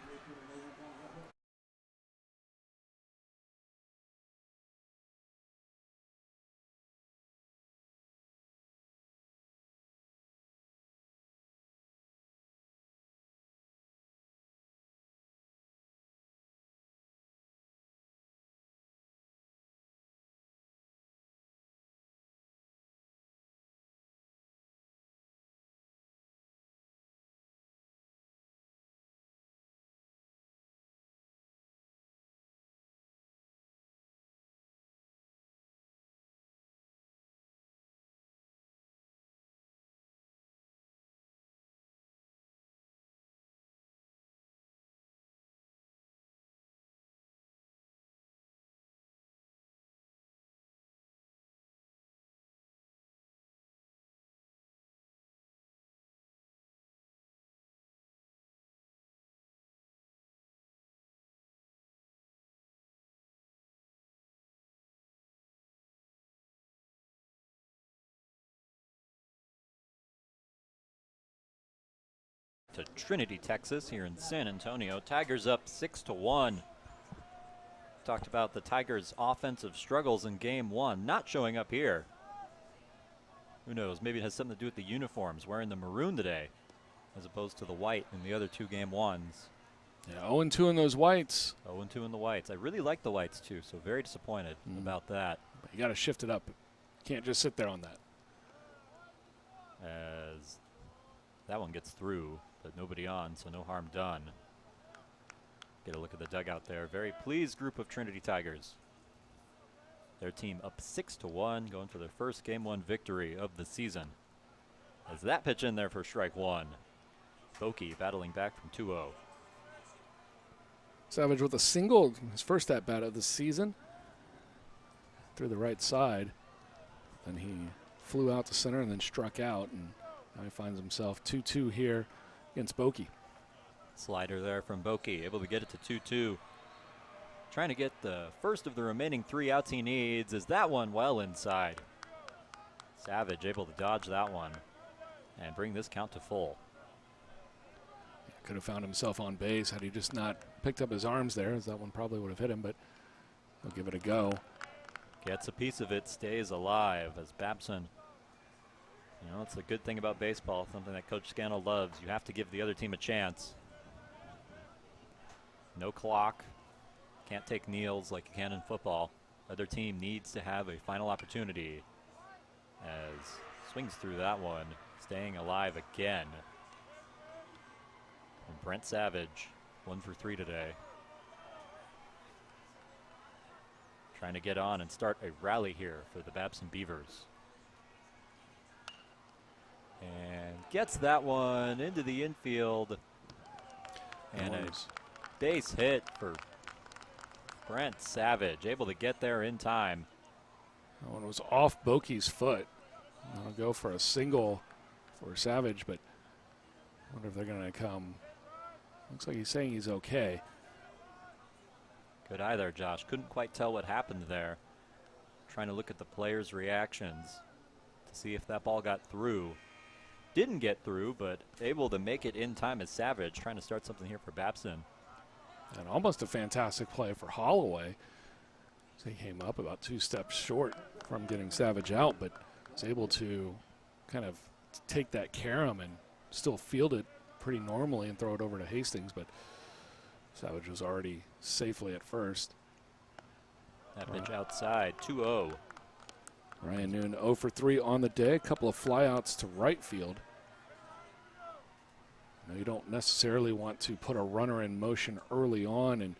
To Trinity, Texas, here in San Antonio. Tigers up 6-1. Talked about the Tigers' offensive struggles in Game 1, not showing up here. Who knows? Maybe it has something to do with the uniforms, wearing the maroon today, as opposed to the white in the other 2 Game 1s. Yeah, 0-2 in those whites. 0-2 in the whites. I really like the whites too, so very disappointed about that. But you got to shift it up. Can't just sit there on that. as that one gets through, but nobody on, so no harm done. Get a look at the dugout there. Very pleased group of Trinity Tigers. Their team up 6-1, going for their first Game 1 victory of the season. As that pitch in there for strike one. Bokey battling back from 2-0. Savage with a single, his first at-bat of the season. Through the right side. Then he flew out to center and then struck out. And now he finds himself 2-2 here against Bokey. Slider there from Bokey, able to get it to 2-2. Trying to get the first of the remaining 3 outs he needs. Is that one well inside? Savage able to dodge that one and bring this count to full. Could have found himself on base had he just not picked up his arms there, as that one probably would have hit him, but he'll give it a go. Gets a piece of it, stays alive as Babson. You know, it's a good thing about baseball, something that Coach Scannell loves. You have to give the other team a chance. No clock. Can't take kneels like you can in football. Other team needs to have a final opportunity. As swings through that one, staying alive again. And Brent Savage, 1 for 3 today. Trying to get on and start a rally here for the Babson Beavers. And gets that one into the infield. And a base hit for Brent Savage, able to get there in time. That one was off Bokey's foot. I'll go for a single for Savage, but I wonder if they're going to come. Looks like he's saying he's okay. Good eye there, Josh. Couldn't quite tell what happened there. Trying to look at the players' reactions to see if that ball got through. Didn't get through, but able to make it in time as Savage, trying to start something here for Babson. And almost a fantastic play for Holloway. So he came up about 2 steps short from getting Savage out, but was able to kind of take that carom and still field it pretty normally and throw it over to Hastings, but Savage was already safely at first. That pitch outside, 2-0. Ryan Noon 0 for 3 on the day, a couple of flyouts to right field. Now, you don't necessarily want to put a runner in motion early on and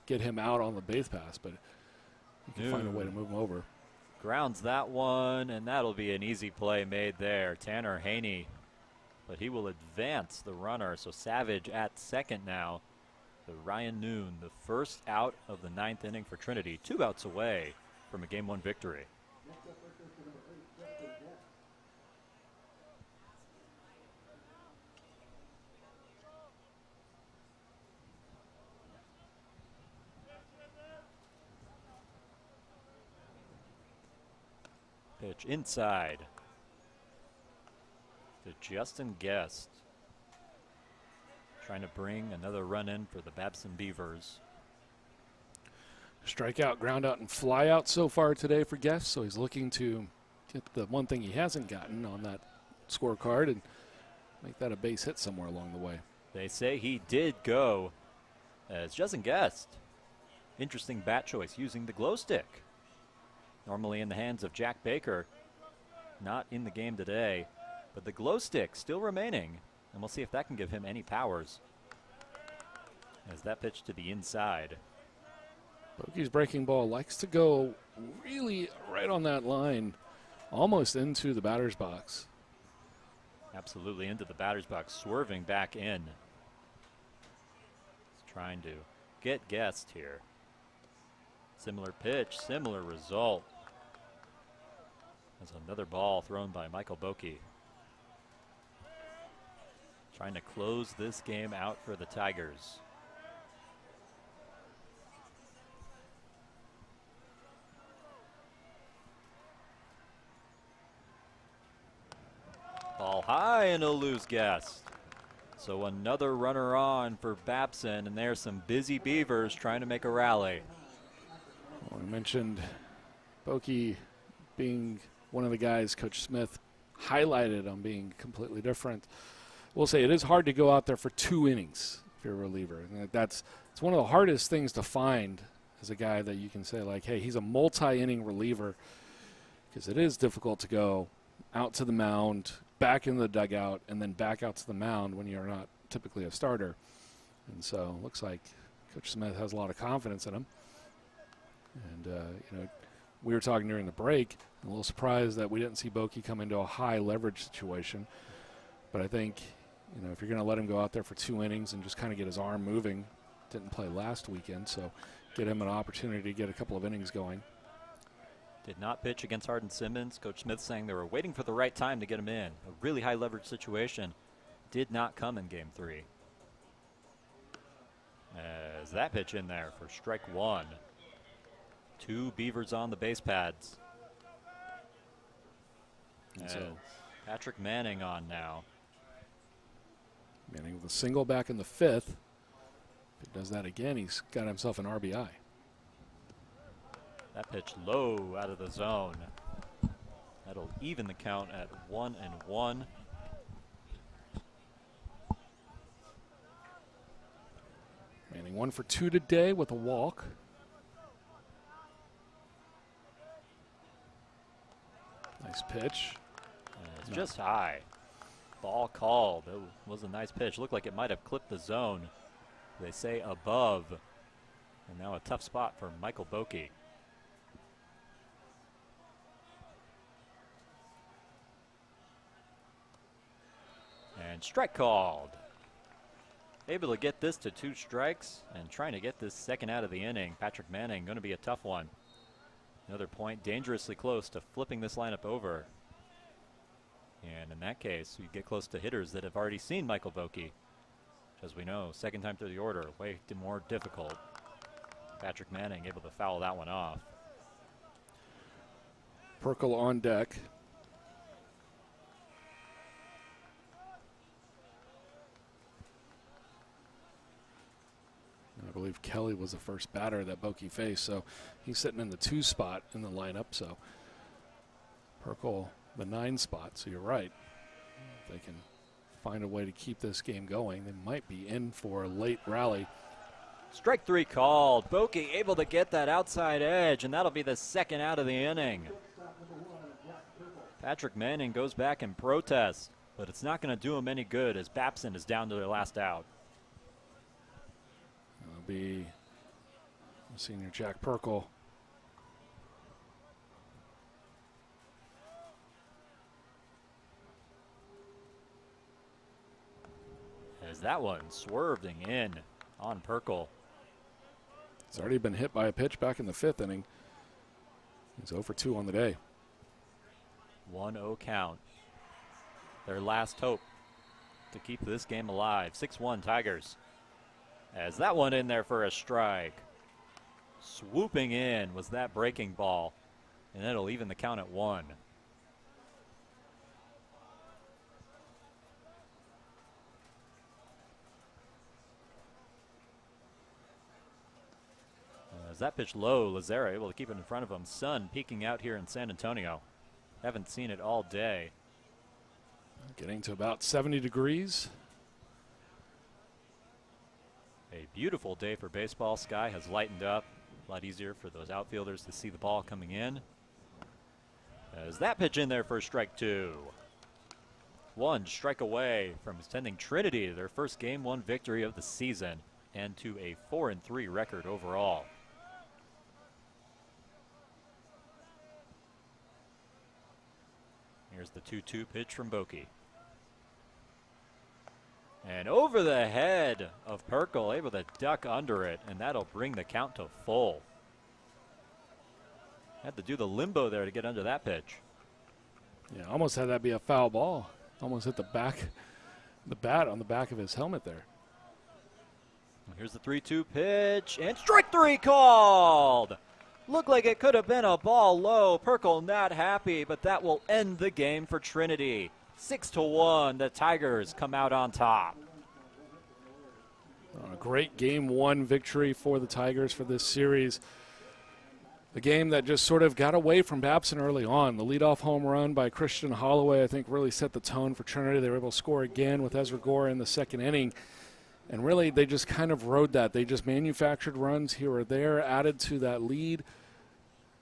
get him out on the base pass, but you can find a way to move him over. Grounds that one, and that'll be an easy play made there. Tanner Haney, but he will advance the runner, so Savage at second now. The Ryan Noon, the first out of the 9th inning for Trinity, 2 outs away from a Game 1 victory. Pitch inside to Justin Guest. Trying to bring another run in for the Babson Beavers. Strikeout, ground out, and flyout so far today for Guest, so he's looking to get the one thing he hasn't gotten on that scorecard and make that a base hit somewhere along the way. They say he did go as Justin Guest. Interesting bat choice using the glow stick. Normally in the hands of Jack Baker. Not in the game today, but the glow stick still remaining. And we'll see if that can give him any powers. As that pitch to the inside. Bokey's breaking ball likes to go really right on that line, almost into the batter's box. Absolutely into the batter's box, swerving back in. He's trying to get Guest here. Similar pitch, similar result. There's another ball thrown by Michael Bokey. Trying to close this game out for the Tigers. Ball high and a loose Guest. So another runner on for Babson, and there's some busy Beavers trying to make a rally. Well, I mentioned Bokey being one of the guys Coach Smith highlighted on being completely different. We'll say it is hard to go out there for 2 innings if you're a reliever. And it's one of the hardest things to find as a guy that you can say, like, hey, he's a multi-inning reliever, because it is difficult to go out to the mound, back in the dugout and then back out to the mound when you're not typically a starter. And so it looks like Coach Smith has a lot of confidence in him. And, we were talking during the break, a little surprised that we didn't see Boki come into a high leverage situation. But I think, if you're going to let him go out there for 2 innings and just kind of get his arm moving, didn't play last weekend, so get him an opportunity to get a couple of innings going. Did not pitch against Hardin Simmons. Coach Smith saying they were waiting for the right time to get him in. A really high leverage situation did not come in Game 3. As that pitch in there for strike 1. 2 Beavers on the base pads. And so Patrick Manning on now. Manning with a single back in the 5th. If he does that again, he's got himself an RBI. That pitch low out of the zone. That'll even the count at 1-1. Manning 1 for 2 today with a walk. Nice pitch. It's just high. Ball called. It was a nice pitch. Looked like it might have clipped the zone. They say above. And now a tough spot for Michael Boki. And strike called. Able to get this to 2 strikes and trying to get this second out of the inning. Patrick Manning going to be a tough one. Another point dangerously close to flipping this lineup over. And in that case, you get close to hitters that have already seen Michael Boki. As we know, second time through the order, way more difficult. Patrick Manning able to foul that one off. Perkle on deck. I believe Kelly was the first batter that Boki faced, so he's sitting in the 2 spot in the lineup. So Perkle the 9 spot. So you're right. If they can find a way to keep this game going, they might be in for a late rally. Strike 3 called. Boki able to get that outside edge, and that'll be the second out of the inning. Patrick Manning goes back and protests, but it's not going to do him any good as Babson is down to their last out. It'll be senior Jack Perkle. As that one swerving in on Perkle. He's already been hit by a pitch back in the 5th inning. He's 0 for 2 on the day. 1-0 count. Their last hope to keep this game alive. 6-1 Tigers. As that one in there for a strike. Swooping in was that breaking ball. And it'll even the count at 1. As that pitch low, Lazara able to keep it in front of him. Sun peeking out here in San Antonio. Haven't seen it all day. Getting to about 70 degrees. A beautiful day for baseball. Sky has lightened up. A lot easier for those outfielders to see the ball coming in. As that pitch in there for strike 2. 1 strike away from sending Trinity to their first Game 1 victory of the season and to a 4-3 record overall. Here's the 2-2 pitch from Boki. And over the head of Perkle, able to duck under it, and that'll bring the count to full. Had to do the limbo there to get under that pitch. Yeah, almost had that be a foul ball. Almost hit the bat on the back of his helmet there. Here's the 3-2 pitch, and strike 3 called! Looked like it could have been a ball low. Perkle not happy, but that will end the game for Trinity. 6-1, the Tigers come out on top. A great Game 1 victory for the Tigers for this series. The game that just sort of got away from Babson early on. The leadoff home run by Christian Holloway, I think, really set the tone for Trinity. They were able to score again with Ezra Gore in the 2nd inning. And really, they just kind of rode that. They just manufactured runs here or there, added to that lead.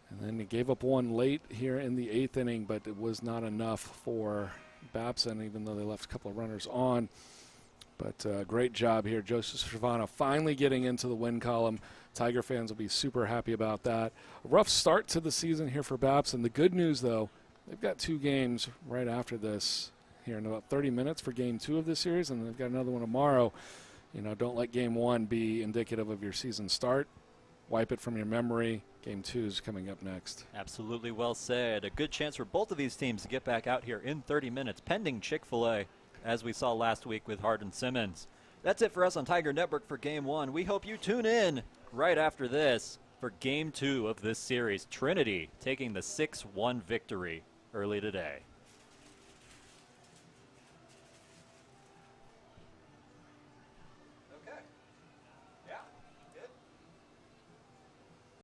And then they gave up one late here in the 8th inning, but it was not enough for Babson, even though they left a couple of runners on. But great job here. Joseph Cervano finally getting into the win column. Tiger fans will be super happy about that. A rough start to the season here for Babson. The good news, though, they've got 2 games right after this here in about 30 minutes for Game 2 of this series, and they've got another one tomorrow. You know, don't let Game 1 be indicative of your season start. Wipe it from your memory. Game 2 is coming up next. Absolutely well said. A good chance for both of these teams to get back out here in 30 minutes, pending Chick-fil-A, as we saw last week with Hardin Simmons. That's it for us on Tiger Network for Game 1. We hope you tune in right after this for Game 2 of this series. Trinity taking the 6-1 victory early today.